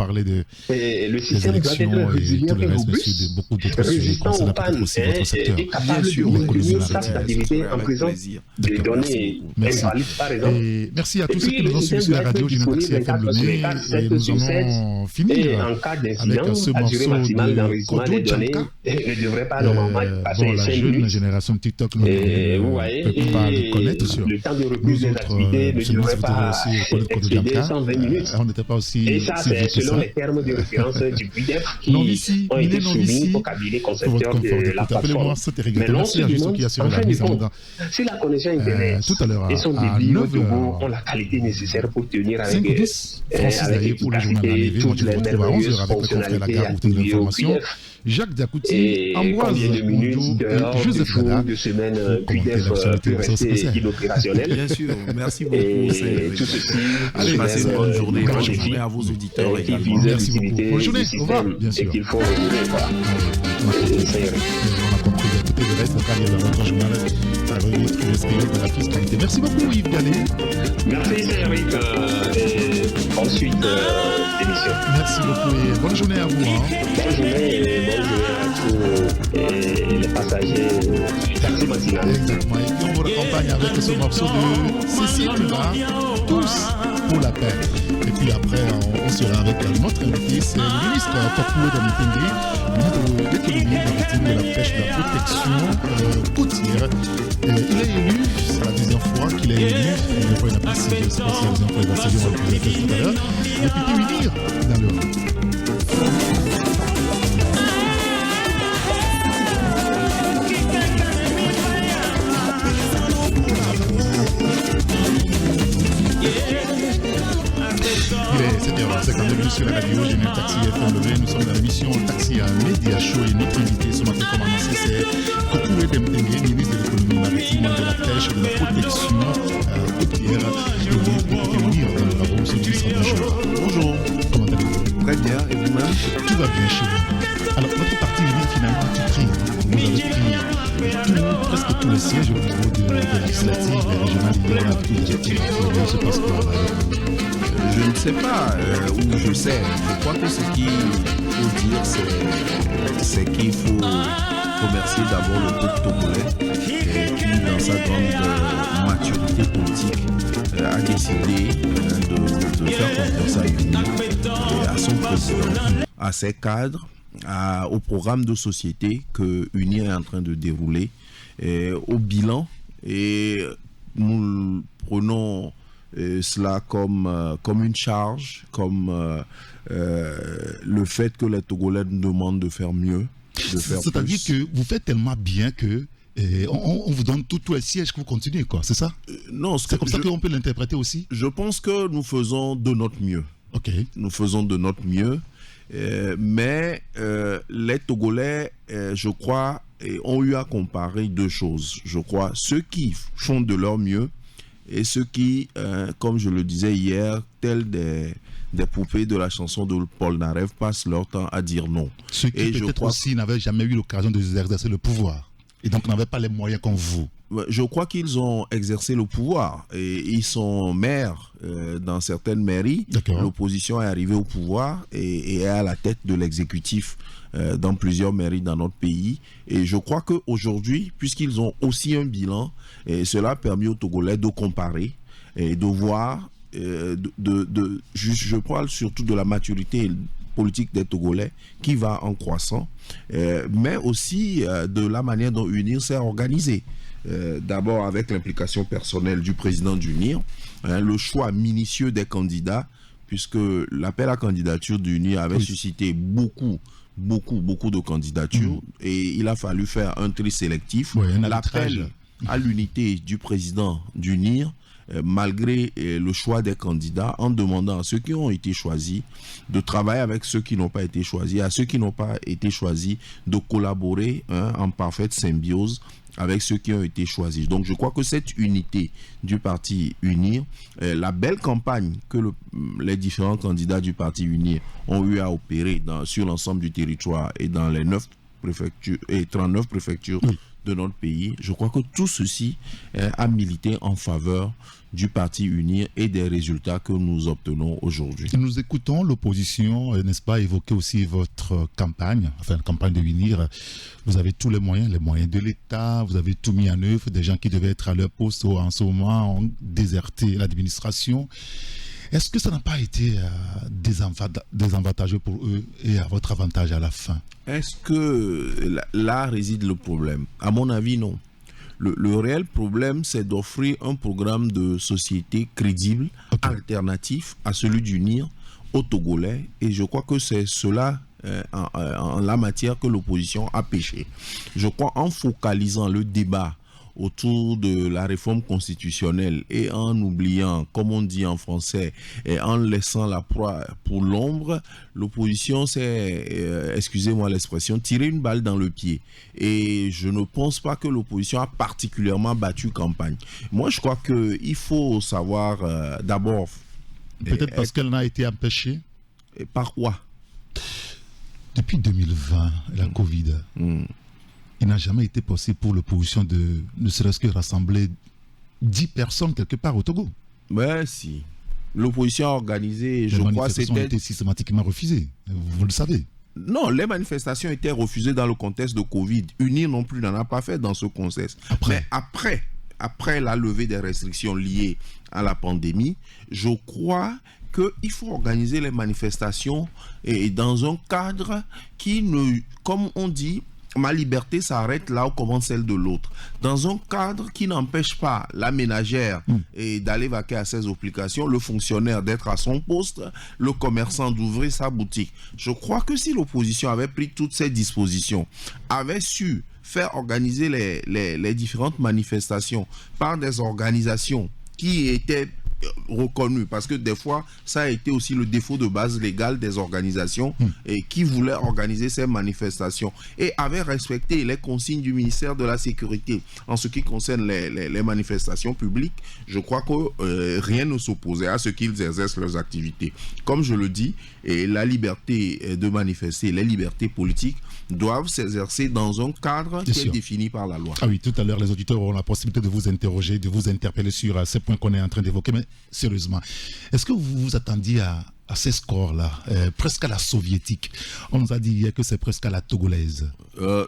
Et le système doit être résilient et robuste, résistant aux pannes et capable de maintenir sa stabilité en présence des données invalides, par exemple. Merci à tous ceux qui nous ont suivis sur la radio Génotaxi FM Lomé. Et nous allons finir avec ce morceau de Kojo Janka. La jeune génération de TikTok ne peut pas le connaître sur le temps de reprise des activités ne devrait pas excéder 120 minutes. On n'était pas aussi. Et ça, c'est selon les termes de référence du QDEF qui ont été soumis au cabinet concepteur de la plateforme. Mais l'on se demande, en fin de compte, si la connexion Internet et son débit au Togo ont la qualité nécessaire pour tenir avec efficacité toutes les merveilleuses fonctionnalités attribuées au QDEF. Jacques Diakouti, Ambroise Oudou, Joseph Fada, de semaine QDEF peut rester inopérationnel. Bien sûr, merci beaucoup. Et tout ceci, allez, passez une bonne journée. Bonne journée à vos auditeurs également. Merci beaucoup. Bonne journée, au revoir. Bien sûr. Et qu'il faut réguler, voilà. On a compris. Écoutez, le reste, quand il y a notre journal, votre esprit de la fiscalité. Merci beaucoup, Yves Gallet. Merci, Eric. Et ensuite, d'émission. Merci beaucoup et bonne journée à vous. Bonne journée et bonne journée à tous les passagers du taxi matinal. Exactement. Et puis on vous accompagne avec ce morceau de Cécile Lula, Tous pour la paix. Et puis après, on sera avec notre invité, c'est le ministre Tokoué Damitengue, ministre de l'économie, maritime, de la pêche, de la protection côtière. Il est élu, c'est la deuxième fois qu'il est élu. Il faut une appréciation, je ne sais pas si la deuxième fois il va se dire, on va le faire tout à l'heure. Député unir dans le c'est quand même sur la radio Génotaxi FM Lomé. Nous sommes dans l'émission Taxi à Média Show et notre invité ce matin, comme annoncé, c'est Tokoué Damitengue, ministre de l'économie maritime, de la pêche et de la protection côtière. Député unir dans le Gabon, c'est ministre. Bonjour. Bonjour. Comment allez-vous? Très bien, et vous-même? Tout va bien chez vous. Alors, votre parti unir finalement qui prie. Vous avez pris presque tous les sièges au niveau de législatives, des régionales, il y en a tous les objectifs. Je pense que je ne sais pas où je sais. Je crois que ce qu'il faut dire, c'est qu'il faut remercier d'abord le peuple togolais qui, dans sa grande maturité politique, a décidé de faire confiance à UNIR et à son président, à ses cadres, au programme de société que UNIR est en train de dérouler, au bilan. Et nous prenons cela comme une charge, comme le fait que les Togolais nous demandent de faire mieux, de faire plus. C'est-à-dire que vous faites tellement bien que on vous donne tous les sièges que vous continuez, quoi, c'est ça? Non, c'est comme ça qu'on peut l'interpréter aussi. Je pense que nous faisons de notre mieux. Ok. Nous faisons de notre mieux, mais les Togolais, je crois, ont eu à comparer deux choses. Je crois ceux qui font de leur mieux et ceux qui, comme je le disais hier, tels des poupées de la chanson de Paul Narev, passent leur temps à dire non. Ceux qui peut-être aussi n'avaient jamais eu l'occasion d'exercer le pouvoir. Et donc, n'avaient pas les moyens comme vous. Je crois qu'ils ont exercé le pouvoir. Et ils sont maires dans certaines mairies. L'opposition est arrivée au pouvoir et est à la tête de l'exécutif dans plusieurs mairies dans notre pays. Et je crois qu'aujourd'hui, puisqu'ils ont aussi un bilan, et cela a permis aux Togolais de comparer et de voir, je parle surtout de la maturité politique des Togolais qui va en croissant, mais aussi de la manière dont UNIR s'est organisé. D'abord avec l'implication personnelle du président d'UNIR, le choix minutieux des candidats, puisque l'appel à candidature d'UNIR avait suscité beaucoup de candidatures, et il a fallu faire un tri sélectif. L'appel à l'unité du président d'UNIR, malgré le choix des candidats, en demandant à ceux qui ont été choisis de travailler avec ceux qui n'ont pas été choisis, à ceux qui n'ont pas été choisis de collaborer en parfaite symbiose avec ceux qui ont été choisis. Donc je crois que cette unité du parti UNIR, la belle campagne que les différents candidats du parti UNIR ont eu à opérer sur l'ensemble du territoire et dans les 9 préfectures et 39 préfectures de notre pays, je crois que tout ceci a milité en faveur du parti UNIR et des résultats que nous obtenons aujourd'hui. Nous écoutons l'opposition, n'est-ce pas, évoquer aussi votre campagne, enfin la campagne de UNIR. Vous avez tous les moyens de l'État, vous avez tout mis en œuvre, des gens qui devaient être à leur poste en ce moment ont déserté l'administration. Est-ce que ça n'a pas été désavantageux pour eux et à votre avantage à la fin? Est-ce que là réside le problème? À mon avis, non. Le réel problème, c'est d'offrir un programme de société crédible, alternatif à celui d'UNIR aux Togolais. Et je crois que c'est cela, en la matière, que l'opposition a péché. Je crois en focalisant le débat autour de la réforme constitutionnelle et en oubliant, comme on dit en français, et en laissant la proie pour l'ombre, l'opposition s'est, excusez-moi l'expression, tiré une balle dans le pied. Et je ne pense pas que l'opposition a particulièrement battu campagne. Moi, je crois qu'il faut savoir d'abord... Peut-être parce qu'elle n'a été empêchée. Par quoi? Depuis 2020, la Covid... Il n'a jamais été possible pour l'opposition de ne serait-ce que rassembler 10 personnes quelque part au Togo. Mais si. L'opposition a organisé, je crois, c'était... été systématiquement refusées, vous le savez. Non, les manifestations étaient refusées dans le contexte de Covid. UNIR non plus n'en a pas fait dans ce contexte. Mais après la levée des restrictions liées à la pandémie, je crois qu'il faut organiser les manifestations et dans un cadre qui ne, comme on dit, ma liberté s'arrête là où commence celle de l'autre. Dans un cadre qui n'empêche pas la ménagère d'aller vaquer à ses obligations, le fonctionnaire d'être à son poste, le commerçant d'ouvrir sa boutique. Je crois que si l'opposition avait pris toutes ces dispositions, avait su faire organiser les différentes manifestations par des organisations qui étaient reconnu, parce que des fois ça a été aussi le défaut de base légale des organisations et qui voulaient organiser ces manifestations et avaient respecté les consignes du ministère de la Sécurité en ce qui concerne les manifestations publiques. Je crois que rien ne s'opposait à ce qu'ils exercent leurs activités. Comme je le dis, et la liberté de manifester, les libertés politiques doivent s'exercer dans un cadre qui est défini par la loi. Ah oui, tout à l'heure, les auditeurs auront la possibilité de vous interroger, de vous interpeller sur ces points qu'on est en train d'évoquer. Mais sérieusement, est-ce que vous vous attendiez à ces scores-là, presque à la soviétique? On nous a dit hier que c'est presque à la togolaise.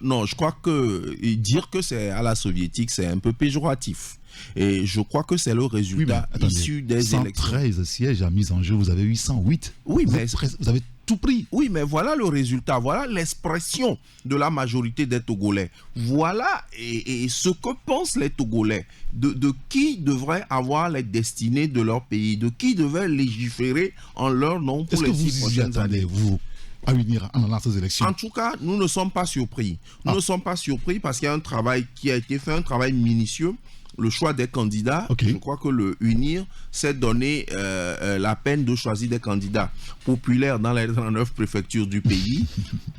Non, je crois que dire que c'est à la soviétique, c'est un peu péjoratif. Et je crois que c'est le résultat issu des élections. 113 sièges à mise en jeu, vous avez 808. Oui, mais vous avez tout pris. Oui, mais voilà le résultat, voilà l'expression de la majorité des Togolais. Voilà et ce que pensent les Togolais de qui devrait avoir les destinées de leur pays, de qui devait légiférer en leur nom pour les 6 prochaines années. Vous à unir en allant ces élections? En tout cas, nous ne sommes pas surpris. Nous ne sommes pas surpris parce qu'il y a un travail qui a été fait, un travail minutieux. Le choix des candidats, je crois que le UNIR s'est donné la peine de choisir des candidats populaires dans les 39 préfectures du pays.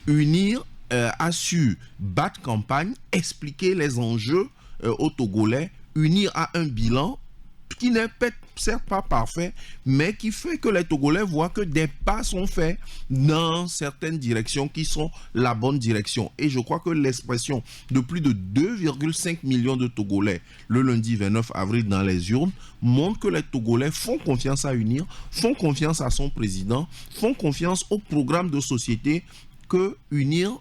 UNIR a su battre campagne, expliquer les enjeux aux Togolais. UNIR a un bilan qui n'est certes pas parfait, mais qui fait que les Togolais voient que des pas sont faits dans certaines directions qui sont la bonne direction. Et je crois que l'expression de plus de 2,5 millions de Togolais le lundi 29 avril dans les urnes montre que les Togolais font confiance à UNIR, font confiance à son président, font confiance au programme de société que UNIR,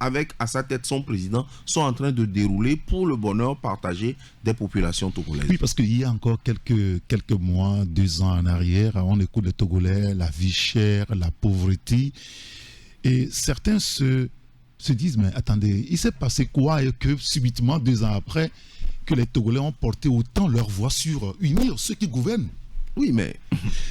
avec à sa tête son président, sont en train de dérouler pour le bonheur partagé des populations togolaises. Oui, parce qu'il y a encore quelques mois, 2 ans en arrière, on écoute les Togolais, la vie chère, la pauvreté, et certains se disent, mais attendez, il s'est passé quoi et que subitement, 2 ans après, que les Togolais ont porté autant leur voix sur UNIR, ceux qui gouvernent? Oui, mais...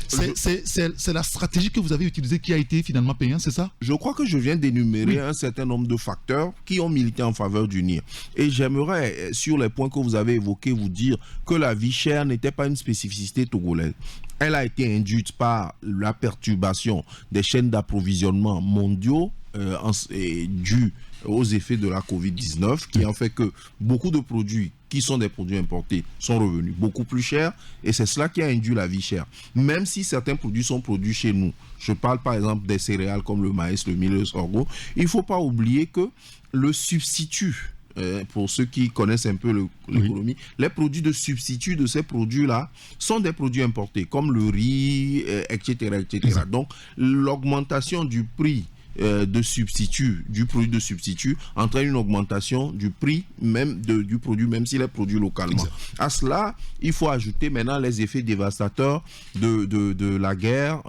C'est la stratégie que vous avez utilisée qui a été finalement payante, c'est ça? Je crois que je viens d'énumérer un certain nombre de facteurs qui ont milité en faveur d'UNIR. Et j'aimerais, sur les points que vous avez évoqués, vous dire que la vie chère n'était pas une spécificité togolaise. Elle a été induite par la perturbation des chaînes d'approvisionnement mondiaux due aux effets de la Covid-19, qui ont fait que beaucoup de produits qui sont des produits importés sont revenus beaucoup plus chers, et c'est cela qui a induit la vie chère. Même si certains produits sont produits chez nous, je parle par exemple des céréales comme le maïs, le mil, le sorgho, il ne faut pas oublier que le substitut, pour ceux qui connaissent un peu l'économie, les produits de substitut de ces produits-là sont des produits importés, comme le riz, etc. etc. Donc l'augmentation du prix de substitut, du produit de substitut, entraîne une augmentation du prix même du produit, même s'il est produit localement. Exact. À cela, il faut ajouter maintenant les effets dévastateurs de la guerre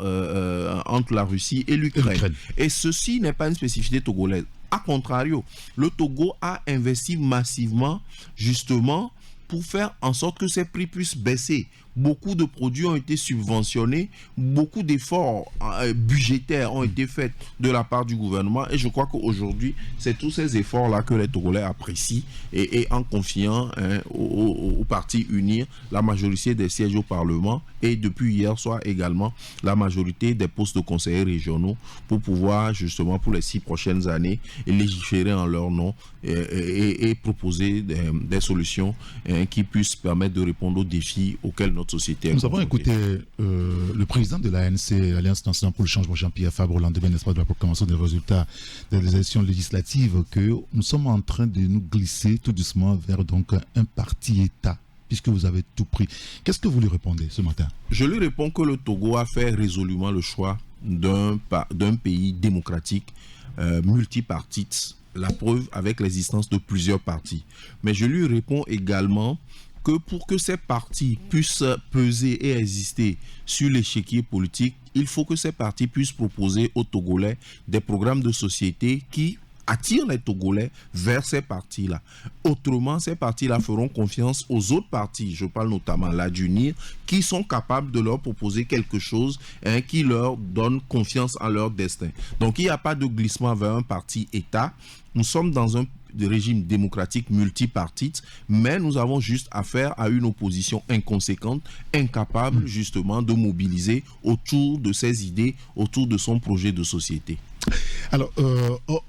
entre la Russie et l'Ukraine. Et ceci n'est pas une spécificité togolaise. A contrario, le Togo a investi massivement justement pour faire en sorte que ces prix puissent baisser. Beaucoup de produits ont été subventionnés, beaucoup d'efforts budgétaires ont été faits de la part du gouvernement, et je crois qu'aujourd'hui, c'est tous ces efforts-là que les Togolais apprécient, et en confiant au parti UNIR la majorité des sièges au Parlement, et depuis hier soir également la majorité des postes de conseillers régionaux, pour pouvoir justement pour les 6 prochaines années légiférer en leur nom et proposer des solutions qui puissent permettre de répondre aux défis auxquels notre société. Nous avons écouté le président de l'ANC, Alliance nationale pour le changement, Jean-Pierre Fabre, au lendemain, n'est-ce pas, de la proclamation des résultats des élections législatives, que nous sommes en train de nous glisser tout doucement vers donc un parti-État, puisque vous avez tout pris. Qu'est-ce que vous lui répondez ce matin? Je lui réponds que le Togo a fait résolument le choix d'un pays démocratique, multipartite, la preuve avec l'existence de plusieurs partis. Mais je lui réponds également que pour que ces partis puissent peser et exister sur l'échiquier politique, il faut que ces partis puissent proposer aux Togolais des programmes de société qui attirent les Togolais vers ces partis-là. Autrement, ces partis-là feront confiance aux autres partis, je parle notamment là d'UNIR, qui sont capables de leur proposer quelque chose qui leur donne confiance en leur destin. Donc il n'y a pas de glissement vers un parti-État. Nous sommes dans un régime démocratique multipartite, mais nous avons juste affaire à une opposition inconséquente, incapable justement de mobiliser autour de ses idées, autour de son projet de société. Alors,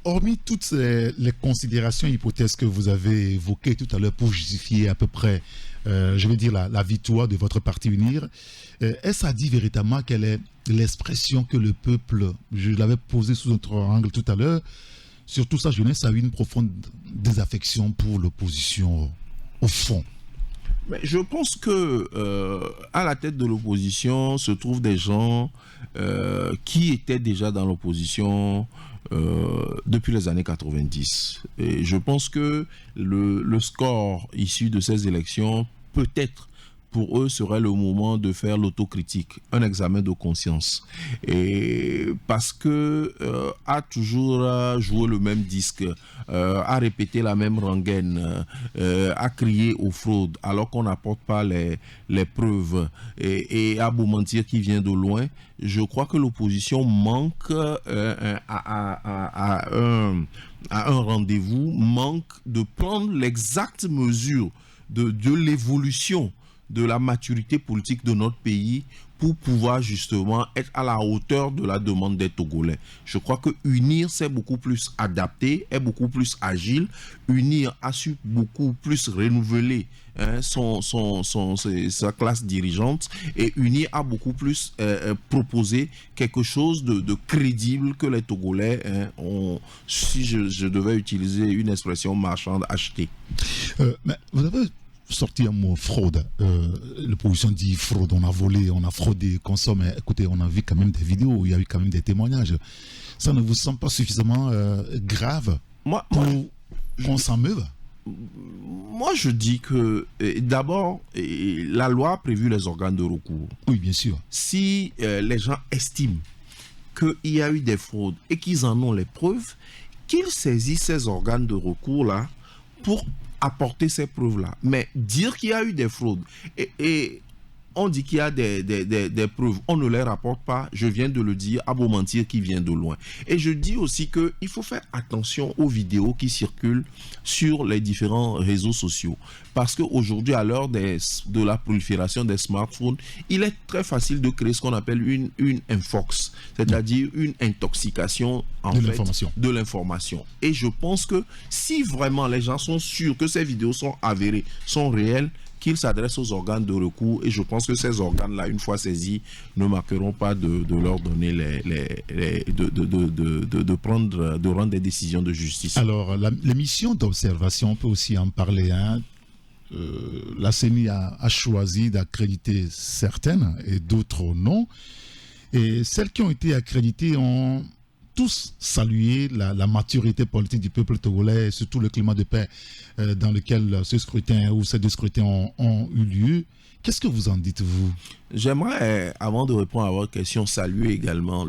hormis toutes les considérations, hypothèses que vous avez évoquées tout à l'heure pour justifier à peu près, je veux dire, la victoire de votre parti UNIR, est-ce à dire véritablement quelle est l'expression que le peuple, je l'avais posé sous notre angle tout à l'heure, surtout sa jeunesse a eu une profonde désaffection pour l'opposition au fond? Mais je pense que à la tête de l'opposition se trouvent des gens qui étaient déjà dans l'opposition depuis les années 90. Et je pense que le score issu de ces élections, peut-être, pour eux, serait le moment de faire l'autocritique, un examen de conscience. Et parce que a toujours joué le même disque, a répété la même rengaine, a crié aux fraudes, alors qu'on n'apporte pas les preuves, et a beau mentir qui vient de loin, je crois que l'opposition manque à un rendez-vous, manque de prendre l'exacte mesure de l'évolution de la maturité politique de notre pays pour pouvoir justement être à la hauteur de la demande des Togolais. Je crois que UNIR s'est beaucoup plus adapté, est beaucoup plus agile. UNIR a su beaucoup plus renouveler sa classe dirigeante, et UNIR a beaucoup plus proposé quelque chose de crédible que les Togolais ont, si je devais utiliser une expression marchande, acheté. Mais vous avez sorti un mot fraude. L'opposition dit fraude, on a volé, on a fraudé, consommé. Écoutez, on a vu quand même des vidéos, il y a eu quand même des témoignages. Ça ne vous semble pas suffisamment grave pour qu'on s'en meuve? Moi, je dis que d'abord, la loi a prévu les organes de recours. Oui, bien sûr. Si les gens estiment qu'il y a eu des fraudes et qu'ils en ont les preuves, qu'ils saisissent ces organes de recours-là pour apporter ces preuves-là. Mais dire qu'il y a eu des fraudes et on dit qu'il y a des preuves, on ne les rapporte pas, je viens de le dire, à beau mentir qui vient de loin. Et je dis aussi qu'il faut faire attention aux vidéos qui circulent sur les différents réseaux sociaux. Parce qu'aujourd'hui, à l'heure de la prolifération des smartphones, il est très facile de créer ce qu'on appelle une infox, c'est-à-dire une intoxication de l'information. Et je pense que si vraiment les gens sont sûrs que ces vidéos sont avérées, sont réelles, qu'ils s'adressent aux organes de recours, et je pense que ces organes-là, une fois saisis, ne manqueront pas de leur donner de rendre des décisions de justice. Alors, les missions d'observation, on peut aussi en parler. La CENI a choisi d'accréditer certaines et d'autres non. Et celles qui ont été accréditées ont tous salué la maturité politique du peuple togolais, et surtout le climat de paix dans lequel ce scrutin ou ces deux scrutins ont eu lieu. Qu'est-ce que vous en dites, vous? J'aimerais, avant de répondre à votre question, saluer également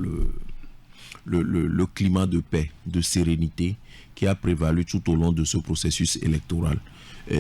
le climat de paix, de sérénité qui a prévalu tout au long de ce processus électoral.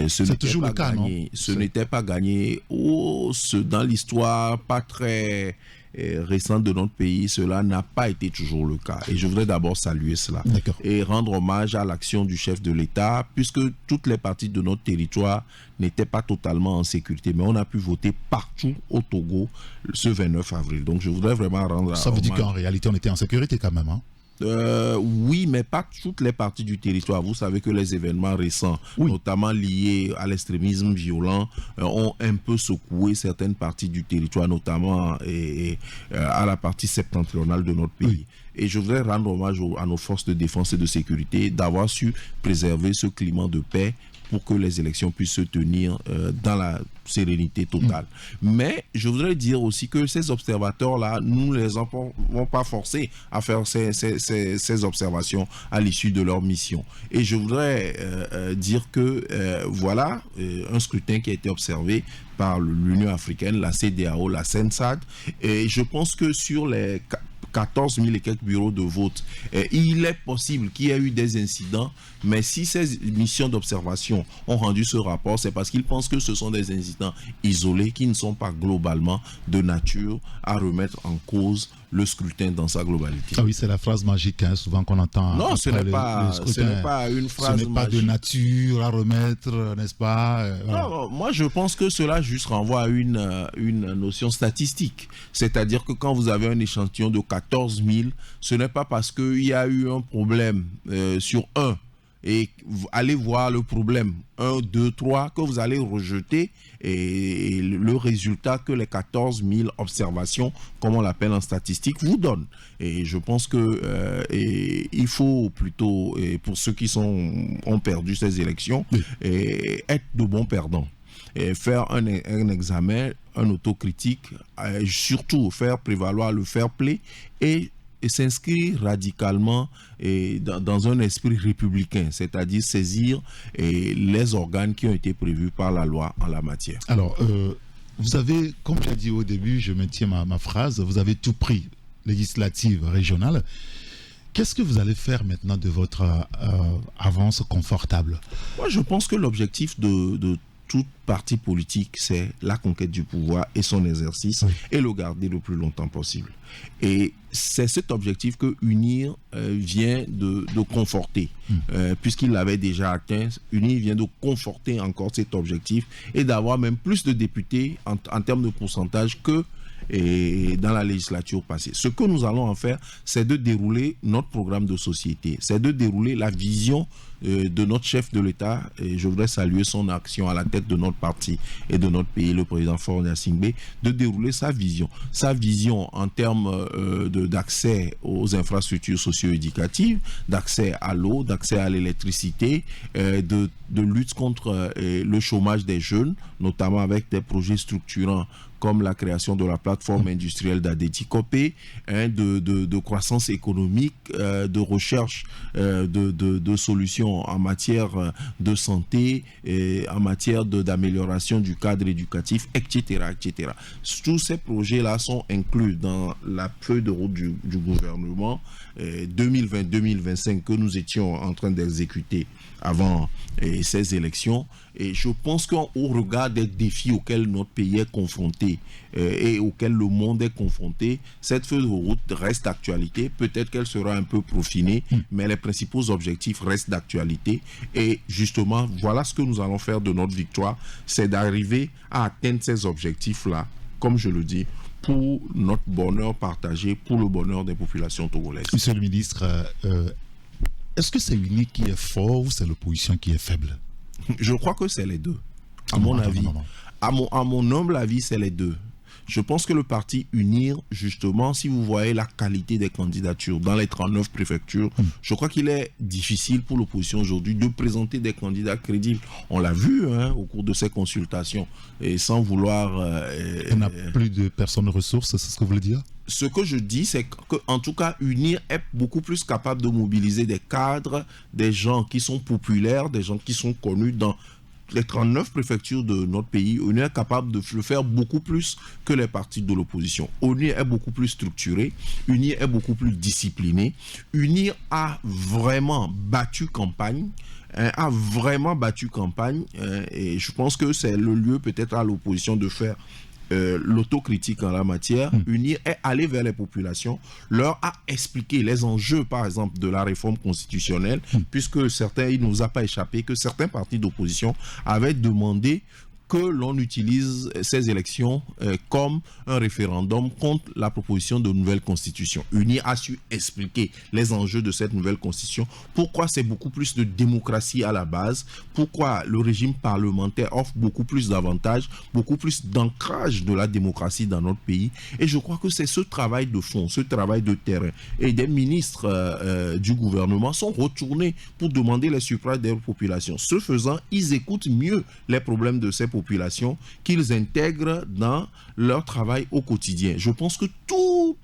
C'est toujours le cas, non? Ce n'était pas gagné dans l'histoire pas très récente de notre pays, cela n'a pas été toujours le cas. Et je voudrais d'abord saluer cela et rendre hommage à l'action du chef de l'État, puisque toutes les parties de notre territoire n'étaient pas totalement en sécurité, mais on a pu voter partout au Togo ce 29 avril. Donc je voudrais vraiment rendre hommage. Ça veut dire qu'en réalité on était en sécurité quand même, hein? Oui, mais pas toutes les parties du territoire. Vous savez que les événements récents, notamment liés à l'extrémisme violent, ont un peu secoué certaines parties du territoire, notamment à la partie septentrionale de notre pays. Oui. Et je voudrais rendre hommage à nos forces de défense et de sécurité d'avoir su préserver ce climat de paix pour que les élections puissent se tenir dans la sérénité totale. Mais je voudrais dire aussi que ces observateurs-là, nous ne les avons pas forcés à faire ces observations à l'issue de leur mission. Et je voudrais dire que voilà un scrutin qui a été observé par l'Union africaine, la CEDEAO, la CENSAD, et je pense que sur les 14 000 et quelques bureaux de vote, il est possible qu'il y ait eu des incidents, mais si ces missions d'observation ont rendu ce rapport, c'est parce qu'ils pensent que ce sont des incidents isolés qui ne sont pas globalement de nature à remettre en cause le scrutin dans sa globalité. Ah oui, c'est la phrase magique, hein, souvent qu'on entend. Non, ce n'est pas une phrase magique. Ce n'est pas de nature à remettre, n'est-ce pas? Non, moi je pense que cela juste renvoie à une notion statistique. C'est-à-dire que quand vous avez un échantillon de 14 000, ce n'est pas parce qu'il y a eu un problème sur un, et allez voir le problème 1, 2, 3 que vous allez rejeter et le résultat que les 14 000 observations, comme on l'appelle en statistique, vous donnent. Et je pense que il faut plutôt, pour ceux qui ont perdu ces élections, être de bons perdants. Et faire un examen, un autocritique, surtout faire prévaloir le fair play et s'inscrire radicalement dans un esprit républicain, c'est-à-dire saisir les organes qui ont été prévus par la loi en la matière. Alors, vous avez, comme j'ai dit au début, je maintiens ma phrase, vous avez tout pris, législative, régionale. Qu'est-ce que vous allez faire maintenant de votre avance confortable? Moi, je pense que l'objectif de tout parti politique, c'est la conquête du pouvoir et son exercice, et le garder le plus longtemps possible. Et c'est cet objectif que UNIR vient de conforter, puisqu'il l'avait déjà atteint. UNIR vient de conforter encore cet objectif et d'avoir même plus de députés en termes de pourcentage que dans la législature passée. Ce que nous allons en faire, c'est de dérouler notre programme de société, c'est de dérouler la vision de notre chef de l'État, et je voudrais saluer son action à la tête de notre parti et de notre pays, le président Faure Gnassingbé, de dérouler sa vision en termes d'accès aux infrastructures socio-éducatives, d'accès à l'eau, d'accès à l'électricité, de lutte contre le chômage des jeunes, notamment avec des projets structurants comme la création de la plateforme industrielle d'Adétikopé, de croissance économique, de recherche de solutions en matière de santé, et en matière d'amélioration du cadre éducatif, etc., etc. Tous ces projets-là sont inclus dans la feuille de route du gouvernement 2020-2025 que nous étions en train d'exécuter avant ces élections. Et je pense qu'au regard des défis auxquels notre pays est confronté et auxquels le monde est confronté, cette feuille de route reste d'actualité. Peut-être qu'elle sera un peu peaufinée, mais les principaux objectifs restent d'actualité. Et justement, voilà ce que nous allons faire de notre victoire, c'est d'arriver à atteindre ces objectifs-là, comme je le dis, pour notre bonheur partagé, pour le bonheur des populations togolaises. Monsieur le ministre, est-ce que c'est l'UNIR qui est fort ou c'est l'opposition qui est faible? Je crois que c'est les deux, à mon avis. À mon humble avis, c'est les deux. Je pense que le parti UNIR, justement, si vous voyez la qualité des candidatures dans les 39 préfectures, je crois qu'il est difficile pour l'opposition aujourd'hui de présenter des candidats crédibles. On l'a vu au cours de ces consultations, et sans vouloir... On n'a plus de personnes ressources, c'est ce que vous voulez dire? Ce que je dis, c'est qu'en tout cas, UNIR est beaucoup plus capable de mobiliser des cadres, des gens qui sont populaires, des gens qui sont connus dans les 39 préfectures de notre pays. UNIR est capable de le faire beaucoup plus que les partis de l'opposition. UNIR est beaucoup plus structuré, UNIR est beaucoup plus discipliné. UNIR a vraiment battu campagne, et je pense que c'est le lieu peut-être à l'opposition de faire l'autocritique en la matière. UNIR est allé vers les populations, leur a expliqué les enjeux, par exemple, de la réforme constitutionnelle, puisque il ne nous a pas échappé que certains partis d'opposition avaient demandé que l'on utilise ces élections comme un référendum contre la proposition de nouvelle constitution. UNIR a su expliquer les enjeux de cette nouvelle constitution, pourquoi c'est beaucoup plus de démocratie à la base, pourquoi le régime parlementaire offre beaucoup plus d'avantages, beaucoup plus d'ancrage de la démocratie dans notre pays. Et je crois que c'est ce travail de fond, ce travail de terrain. Et des ministres du gouvernement sont retournés pour demander les suffrages des populations. Ce faisant, ils écoutent mieux les problèmes de ces populations qu'ils intègrent dans leur travail au quotidien. Je pense que tous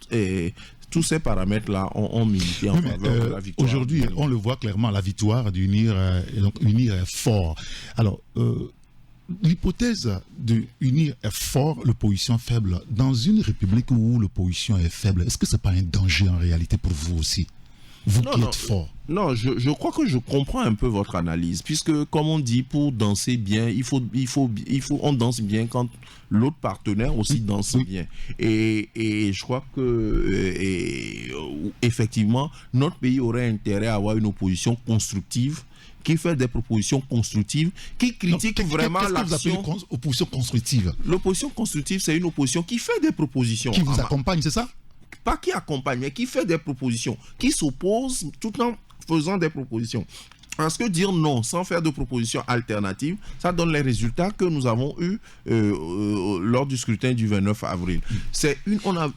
ces paramètres-là ont milité en faveur de la victoire. Aujourd'hui, on le voit clairement, la victoire d'UNIR, donc UNIR est fort. Alors, l'hypothèse de UNIR est fort, l'opposition faible, dans une république où l'opposition est faible, est-ce que ce n'est pas un danger en réalité pour vous aussi? Vous qui êtes fort. Non, je crois que je comprends un peu votre analyse, puisque comme on dit, pour danser bien, on danse bien quand l'autre partenaire aussi danse bien. Et je crois que effectivement, notre pays aurait intérêt à avoir une opposition constructive, qui fait des propositions constructives, qui critique vraiment l'action. Opposition constructive? L'opposition constructive, c'est une opposition qui fait des propositions. Qui vous accompagne, c'est ça? Pas qui accompagne, mais qui fait des propositions, qui s'oppose tout en faisant des propositions. Parce que dire non sans faire de propositions alternatives, ça donne les résultats que nous avons eus lors du scrutin du 29 avril.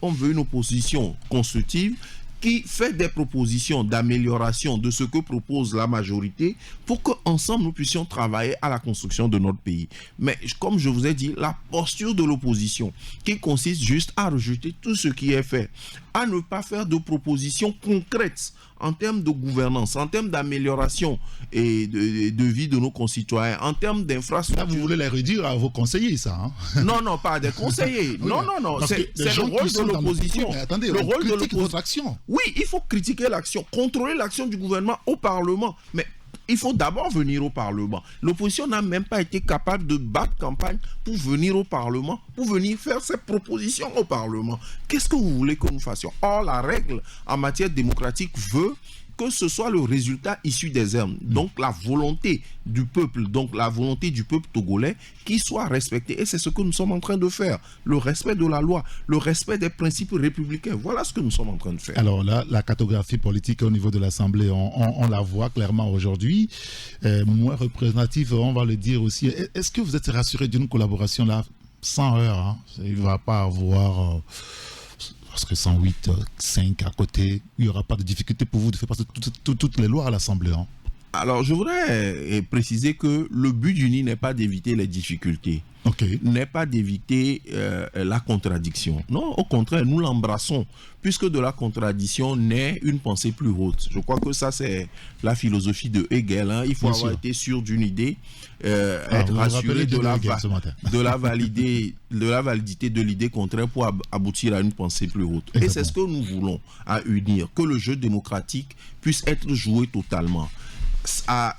On veut une opposition constructive qui fait des propositions d'amélioration de ce que propose la majorité pour qu'ensemble nous puissions travailler à la construction de notre pays. Mais comme je vous ai dit, la posture de l'opposition qui consiste juste à rejeter tout ce qui est fait, à ne pas faire de propositions concrètes en termes de gouvernance, en termes d'amélioration et de vie de nos concitoyens, en termes d'infrastructures. Là, vous voulez les réduire à vos conseillers, ça, hein? Non, pas des conseillers. Non. C'est le rôle de l'opposition. Attendez, le rôle de l'opposition. Oui, il faut critiquer l'action, contrôler l'action du gouvernement au Parlement. Mais il faut d'abord venir au Parlement. L'opposition n'a même pas été capable de battre campagne pour venir au Parlement, pour venir faire ses propositions au Parlement. Qu'est-ce que vous voulez que nous fassions? Or, la règle en matière démocratique veut que ce soit le résultat issu des urnes, donc la volonté du peuple, togolais qui soit respectée. Et c'est ce que nous sommes en train de faire. Le respect de la loi, le respect des principes républicains. Voilà ce que nous sommes en train de faire. Alors là, la cartographie politique au niveau de l'Assemblée, on la voit clairement aujourd'hui. Moins représentative, on va le dire aussi. Est-ce que vous êtes rassuré d'une collaboration là, sans heurts, Il ne va pas avoir... parce que 108, 5 à côté, il n'y aura pas de difficulté pour vous de faire passer toutes les lois à l'Assemblée. Alors, je voudrais préciser que le but du NI n'est pas d'éviter les difficultés, n'est pas d'éviter la contradiction. Non, au contraire, nous l'embrassons, puisque de la contradiction naît une pensée plus haute. Je crois que ça, c'est la philosophie de Hegel. Il faut avoir été sûr d'une idée, être rassuré de la validité de l'idée contraire pour aboutir à une pensée plus haute. Exactement. Et c'est ce que nous voulons à UNIR, que le jeu démocratique puisse être joué totalement.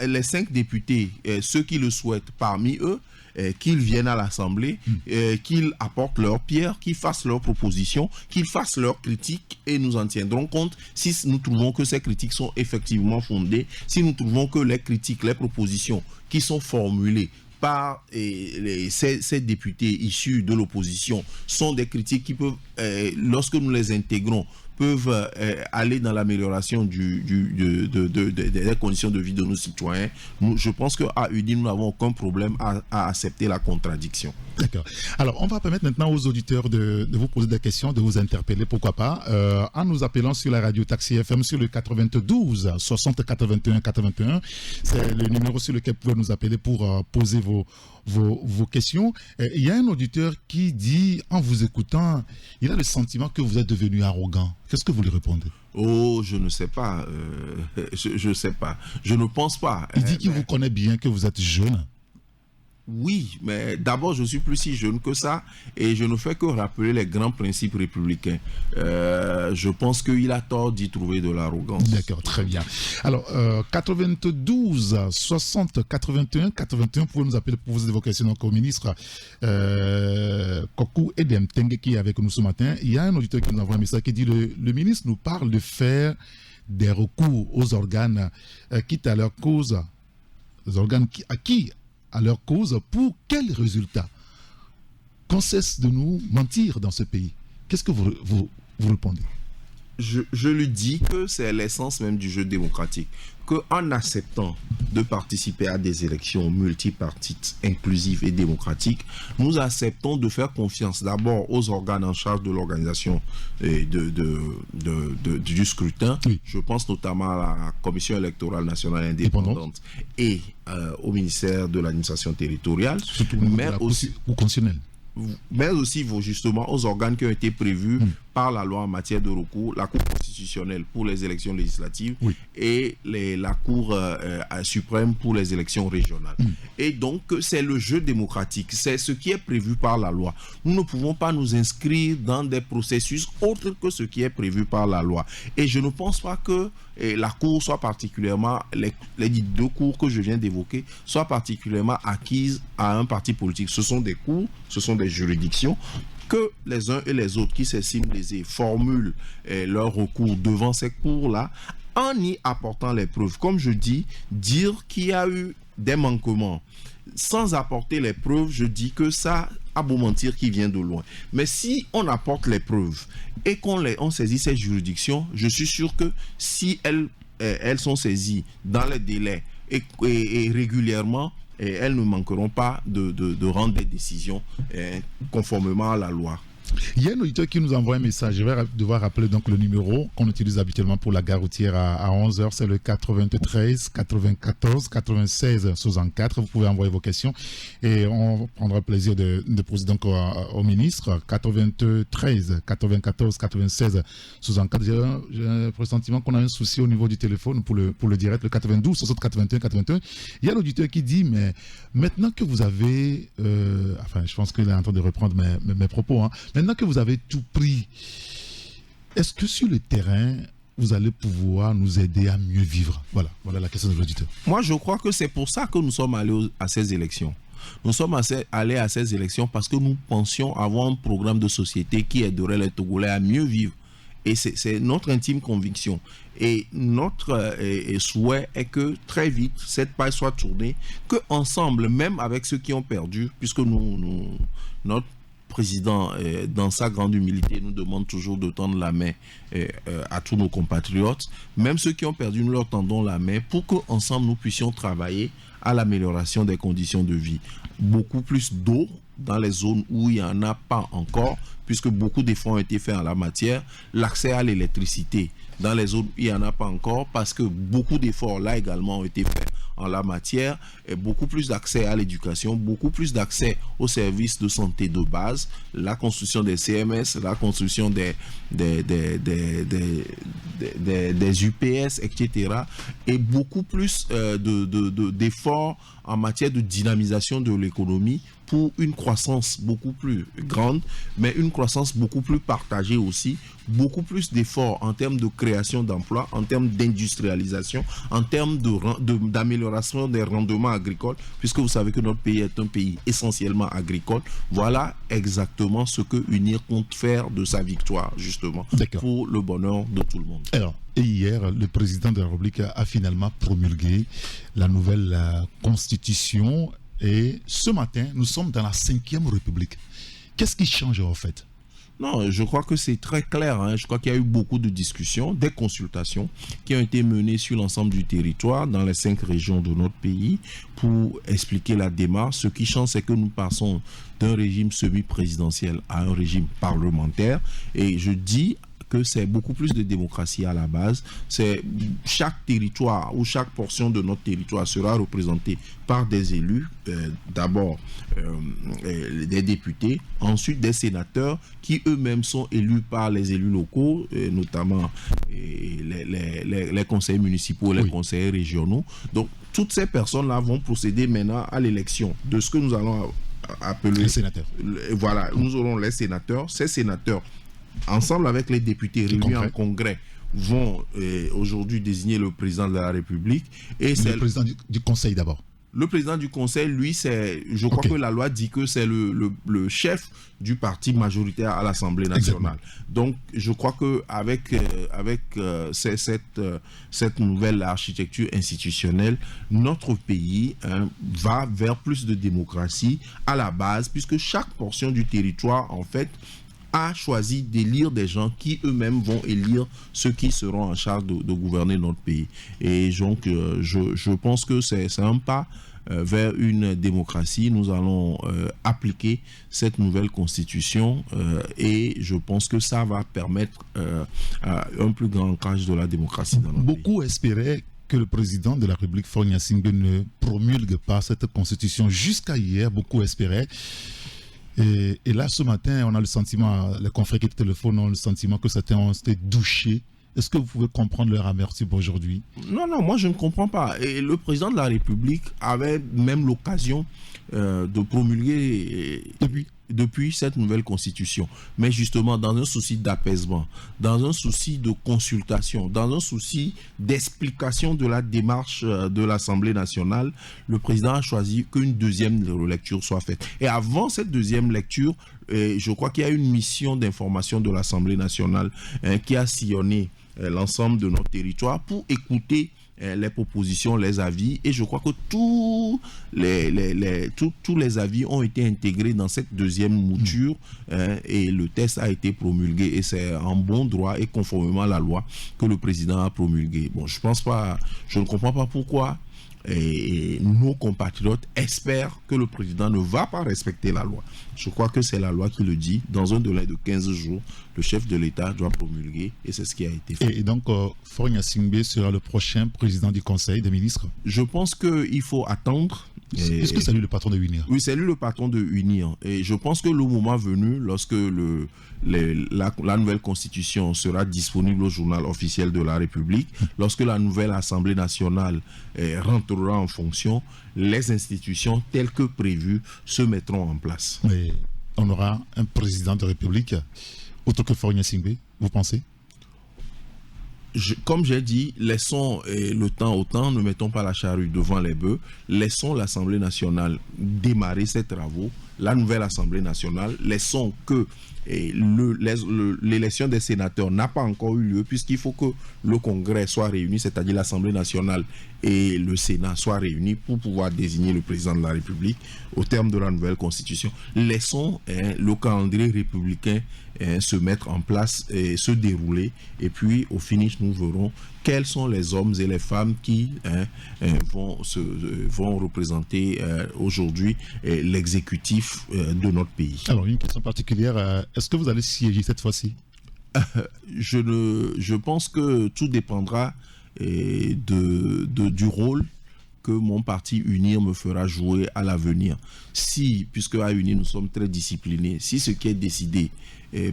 Les 5 députés, ceux qui le souhaitent parmi eux, qu'ils viennent à l'Assemblée, qu'ils apportent leur pierre, qu'ils fassent leurs propositions, qu'ils fassent leurs critiques, et nous en tiendrons compte si nous trouvons que ces critiques sont effectivement fondées, si nous trouvons que les critiques, les propositions qui sont formulées par ces députés issus de l'opposition sont des critiques qui peuvent, lorsque nous les intégrons, peuvent aller dans l'amélioration des conditions de vie de nos citoyens. Je pense qu'à UDI, nous n'avons aucun problème à accepter la contradiction. D'accord. Alors, on va permettre maintenant aux auditeurs de vous poser des questions, de vous interpeller, pourquoi pas, en nous appelant sur la radio Taxi FM sur le 92 60 81 81. C'est le numéro sur lequel vous pouvez nous appeler pour poser vos questions. Il y a un auditeur qui dit, en vous écoutant, il a le sentiment que vous êtes devenu arrogant. Qu'est-ce que vous lui répondez? Oh, je ne sais pas. Je ne sais pas. Je ne pense pas. Il dit qu'il vous connaît bien, que vous êtes jeune. Oui, mais d'abord, je suis plus si jeune que ça et je ne fais que rappeler les grands principes républicains. Je pense qu'il a tort d'y trouver de l'arrogance. D'accord, très bien. Alors, 92 60 81 81, vous pouvez nous appeler pour poser vos questions donc, au ministre Kokou Edem Tengue qui est avec nous ce matin. Il y a un auditeur qui nous envoie un message qui dit le ministre nous parle de faire des recours aux organes quitte à leur cause, aux organes acquis à leur cause, pour quel résultat? Qu'on cesse de nous mentir dans ce pays. Qu'est-ce que vous répondez? Je lui dis que c'est l'essence même du jeu démocratique. Qu'en acceptant de participer à des élections multipartites, inclusives et démocratiques, nous acceptons de faire confiance d'abord aux organes en charge de l'organisation du scrutin. Oui. Je pense notamment à la Commission électorale nationale indépendante et au ministère de l'administration territoriale, mais aussi justement aux organes qui ont été prévus par la loi en matière de recours, la Cour constitutionnelle pour les élections législatives et la Cour suprême pour les élections régionales. Et donc, c'est le jeu démocratique, c'est ce qui est prévu par la loi. Nous ne pouvons pas nous inscrire dans des processus autres que ce qui est prévu par la loi. Et je ne pense pas que la Cour soit particulièrement, les 2 cours que je viens d'évoquer, soient particulièrement acquises à un parti politique. Ce sont des cours, ce sont des juridictions, que les uns et les autres qui s'estiment lésés formulent leur recours devant ces cours-là en y apportant les preuves. Comme je dis, dire qu'il y a eu des manquements sans apporter les preuves, je dis que ça a beau mentir qui vient de loin. Mais si on apporte les preuves et on saisit ces juridictions, je suis sûr que si elles sont saisies dans les délais et régulièrement, et elles ne manqueront pas de rendre des décisions conformément à la loi. Il y a un auditeur qui nous envoie un message. Je vais devoir rappeler donc le numéro qu'on utilise habituellement pour la gare routière à 11h. C'est le 93 94 96 64. Vous pouvez envoyer vos questions et on prendra plaisir de poser donc au ministre. 93 94 96 64. J'ai un pressentiment qu'on a un souci au niveau du téléphone pour le direct. Le 92 60 81 81. Il y a l'auditeur qui dit mais maintenant que vous avez je pense qu'il est en train de reprendre mes propos. Maintenant que vous avez tout pris, est-ce que sur le terrain, vous allez pouvoir nous aider à mieux vivre? Voilà la question de l'auditeur. Moi, je crois que c'est pour ça que nous sommes allés à ces élections. Nous sommes allés à ces élections parce que nous pensions avoir un programme de société qui aiderait les Togolais à mieux vivre. Et c'est notre intime conviction. Et notre souhait est que très vite, cette page soit tournée, qu'ensemble, même avec ceux qui ont perdu, puisque notre président, dans sa grande humilité, nous demande toujours de tendre la main à tous nos compatriotes. Même ceux qui ont perdu, nous leur tendons la main pour qu'ensemble, nous puissions travailler à l'amélioration des conditions de vie. Beaucoup plus d'eau dans les zones où il n'y en a pas encore, puisque beaucoup d'efforts ont été faits en la matière. L'accès à l'électricité dans les zones où il n'y en a pas encore, parce que beaucoup d'efforts là également ont été faits en la matière, et beaucoup plus d'accès à l'éducation, beaucoup plus d'accès aux services de santé de base, la construction des CMS, la construction des UPS, etc. Et beaucoup plus d'efforts en matière de dynamisation de l'économie pour une croissance beaucoup plus grande, mais une croissance beaucoup plus partagée aussi, beaucoup plus d'efforts en termes de création d'emplois, en termes d'industrialisation, en termes d'amélioration des rendements agricoles, puisque vous savez que notre pays est un pays essentiellement agricole. Voilà exactement ce que UNIR compte faire de sa victoire, justement, pour le bonheur de tout le monde. Alors, et hier, le président de la République a finalement promulgué la nouvelle constitution. Et ce matin, nous sommes dans la 5e République. Qu'est-ce qui change en fait? Non, je crois que c'est très clair. Hein. Je crois qu'il y a eu beaucoup de discussions, des consultations qui ont été menées sur l'ensemble du territoire, dans les 5 régions de notre pays, pour expliquer la démarche. Ce qui change, c'est que nous passons d'un régime semi-présidentiel à un régime parlementaire. Et je dis que c'est beaucoup plus de démocratie à la base. C'est chaque territoire ou chaque portion de notre territoire sera représentée par des élus, d'abord des députés, ensuite des sénateurs qui eux-mêmes sont élus par les élus locaux, notamment les conseils municipaux, les conseils régionaux. Donc toutes ces personnes-là vont procéder maintenant à l'élection de ce que nous allons appeler les sénateurs. Voilà, nous aurons les sénateurs. Ces sénateurs, ensemble avec les députés réunis en congrès, vont aujourd'hui désigner le président de la République. Et c'est le président du Conseil d'abord. Le président du Conseil, lui, je crois que la loi dit que c'est le chef du parti majoritaire à l'Assemblée nationale. Exactement. Donc, je crois qu'avec cette nouvelle architecture institutionnelle, notre pays va vers plus de démocratie à la base, puisque chaque portion du territoire, en fait, a choisi d'élire des gens qui eux-mêmes vont élire ceux qui seront en charge de gouverner notre pays. Et donc, je pense que c'est un pas vers une démocratie. Nous allons appliquer cette nouvelle constitution et je pense que ça va permettre un plus grand ancrage de la démocratie dans notre pays. Beaucoup espéraient que le président de la République, Faure Gnassingbé, ne promulgue pas cette constitution. Jusqu'à hier, beaucoup espéraient. Et là, ce matin, on a le sentiment, les confrères qui téléphonent ont le sentiment que certains ont été douchés. Est-ce que vous pouvez comprendre leur amertume aujourd'hui? Non, moi je ne comprends pas. Et le président de la République avait même l'occasion de promulguer depuis cette nouvelle constitution. Mais justement, dans un souci d'apaisement, dans un souci de consultation, dans un souci d'explication de la démarche de l'Assemblée nationale, le président a choisi qu'une deuxième lecture soit faite. Et avant cette deuxième lecture, je crois qu'il y a une mission d'information de l'Assemblée nationale qui a sillonné l'ensemble de notre territoire pour écouter les propositions, les avis, et je crois que tous les avis ont été intégrés dans cette deuxième mouture et le texte a été promulgué et c'est en bon droit et conformément à la loi que le président a promulgué. Bon, je ne comprends pas pourquoi nos compatriotes espèrent que le président ne va pas respecter la loi. Je crois que c'est la loi qui le dit. Dans un délai de 15 jours, le chef de l'État doit promulguer et c'est ce qui a été fait. Et donc, Faure Gnassingbé sera le prochain président du Conseil des ministres? Je pense qu'il faut attendre. Est-ce que c'est lui le patron de UNIR? Oui, c'est lui le patron de UNIR. Et je pense que le moment venu, lorsque la nouvelle constitution sera disponible au journal officiel de la République, lorsque la nouvelle Assemblée nationale rentrera en fonction, les institutions telles que prévues se mettront en place. Mais on aura un président de République autre que Faure Gnassingbé, vous pensez? Comme j'ai dit, laissons le temps au temps, ne mettons pas la charrue devant les bœufs, laissons l'Assemblée nationale démarrer ses travaux, la nouvelle Assemblée nationale, laissons que l'élection des sénateurs n'a pas encore eu lieu, puisqu'il faut que le Congrès soit réuni, c'est-à-dire l'Assemblée nationale et le Sénat soient réunis pour pouvoir désigner le président de la République au terme de la nouvelle Constitution. Laissons le calendrier républicain se mettre en place et se dérouler, et puis au finish nous verrons quels sont les hommes et les femmes qui vont représenter aujourd'hui l'exécutif de notre pays. Alors une question particulière, est-ce que vous allez siéger cette fois-ci? Je pense que tout dépendra du rôle que mon parti UNIR me fera jouer à l'avenir. Si, puisque à UNIR nous sommes très disciplinés, si ce qui est décidé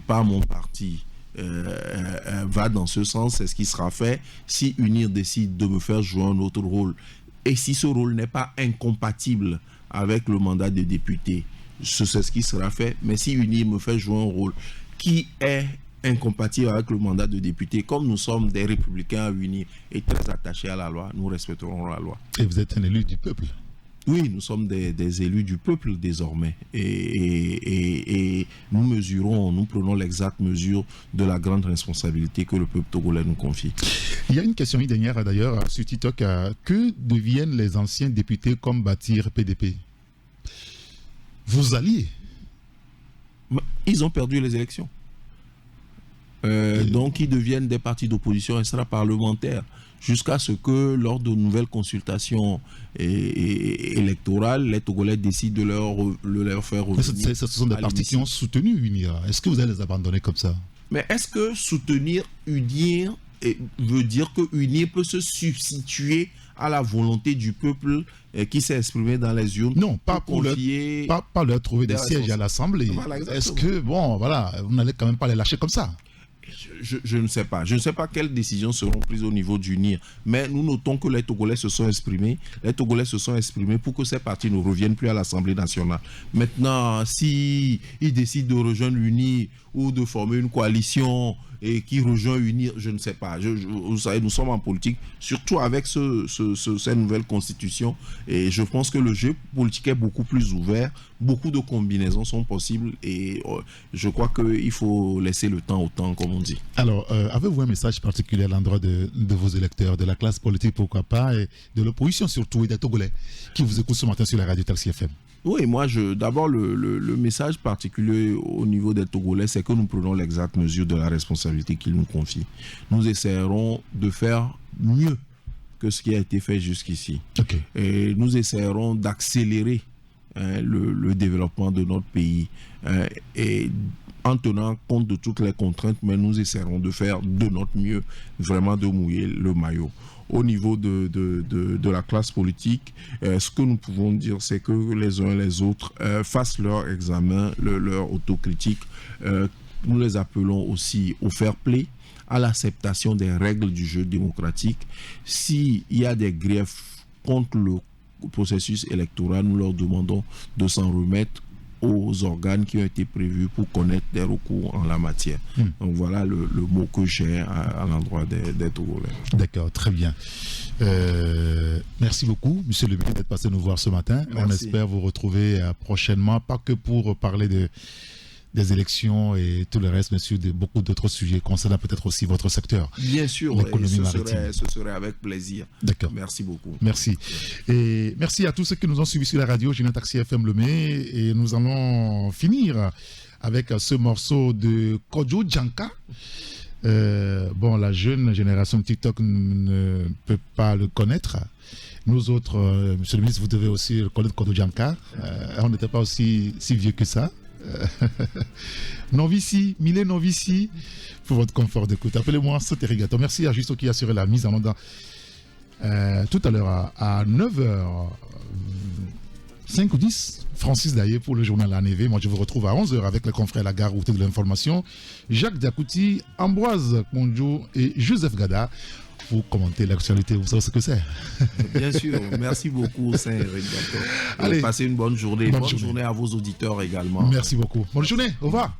par mon parti va dans ce sens, c'est ce qui sera fait. Si UNIR décide de me faire jouer un autre rôle, et si ce rôle n'est pas incompatible avec le mandat de député, c'est ce qui sera fait. Mais si UNIR me fait jouer un rôle qui est incompatible avec le mandat de député, comme nous sommes des républicains à UNIR et très attachés à la loi, nous respecterons la loi. Et vous êtes un élu du peuple? Oui, nous sommes des élus du peuple désormais, et nous prenons l'exacte mesure de la grande responsabilité que le peuple togolais nous confie. Il y a une question dernière d'ailleurs sur TikTok. Que deviennent les anciens députés comme Bâtir PDP? Vos alliés? Ils ont perdu les élections. Donc ils deviennent des partis d'opposition extra-parlementaires jusqu'à ce que lors de nouvelles consultations électorales, les Togolais décident de leur faire revenir. Ce sont des partis qui ont soutenu UNIR. Est-ce que vous allez les abandonner comme ça? Mais est-ce que soutenir UNIR veut dire que UNIR peut se substituer à la volonté du peuple qui s'est exprimé dans les urnes? Non, pas leur trouver des sièges à l'Assemblée. Voilà, est-ce que, vous n'allez quand même pas les lâcher comme ça? Je ne sais pas. Je ne sais pas quelles décisions seront prises au niveau du NIR. Mais nous notons que les Togolais se sont exprimés. Les Togolais se sont exprimés pour que ces partis ne reviennent plus à l'Assemblée nationale. Maintenant, s'ils décident de rejoindre l'UNIR ou de former une coalition et qui rejoint UNIR, je ne sais pas. Vous savez, nous sommes en politique, surtout avec cette nouvelle constitution. Et je pense que le jeu politique est beaucoup plus ouvert. Beaucoup de combinaisons sont possibles. Et je crois qu'il faut laisser le temps au temps, comme on dit. Alors, avez-vous un message particulier à l'endroit de vos électeurs, de la classe politique, pourquoi pas, et de l'opposition surtout, et des Togolais qui vous écoutent ce matin sur la radio Taxi FM? Oui, moi, d'abord, le message particulier au niveau des Togolais, c'est que nous prenons l'exacte mesure de la responsabilité qu'ils nous confient. Nous essaierons de faire mieux que ce qui a été fait jusqu'ici. Okay. Et nous essaierons d'accélérer le développement de notre pays et en tenant compte de toutes les contraintes, mais nous essaierons de faire de notre mieux, vraiment de mouiller le maillot. Au niveau de la classe politique, ce que nous pouvons dire, c'est que les uns et les autres fassent leur examen, leur autocritique. Nous les appelons aussi au fair play, à l'acceptation des règles du jeu démocratique. S'il y a des griefs contre le processus électoral, nous leur demandons de s'en remettre aux organes qui ont été prévus pour connaître des recours en la matière. Donc voilà le mot que j'ai à l'endroit des Togolais. D'accord, très bien. Merci beaucoup, monsieur le ministre, d'être passé nous voir ce matin. Merci. On espère vous retrouver prochainement, pas que pour parler des élections et tout le reste, mais sur beaucoup d'autres sujets concernant peut-être aussi votre secteur. Bien sûr, l'économie maritime. Ce serait avec plaisir. D'accord. Merci beaucoup. Merci. Et merci à tous ceux qui nous ont suivis sur la radio Génération Taxi FM Lomé. Et nous allons finir avec ce morceau de Kojo Djanka. La jeune génération de TikTok ne peut pas le connaître. Nous autres, monsieur le ministre, vous devez aussi connaître Kojo Djanka. On n'était pas aussi si vieux que ça. Novici, Milé Novici, pour votre confort d'écoute. Appelez-moi Sotérigato. Merci à Justo qui a assuré la mise en onde tout à l'heure à 9h 5 ou 10. Francis Daillé pour le journal ANV. Moi je vous retrouve à 11h avec les confrères La Gare Route de l'information. Jacques Diakouti, Ambroise Konjo et Joseph Gada. Pour commenter l'actualité, vous savez ce que c'est. Bien sûr, merci beaucoup, Saint-Eric. Allez, passez une bonne journée. Bonne journée à vos auditeurs également. Merci beaucoup. Bonne journée, au revoir.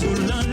Sur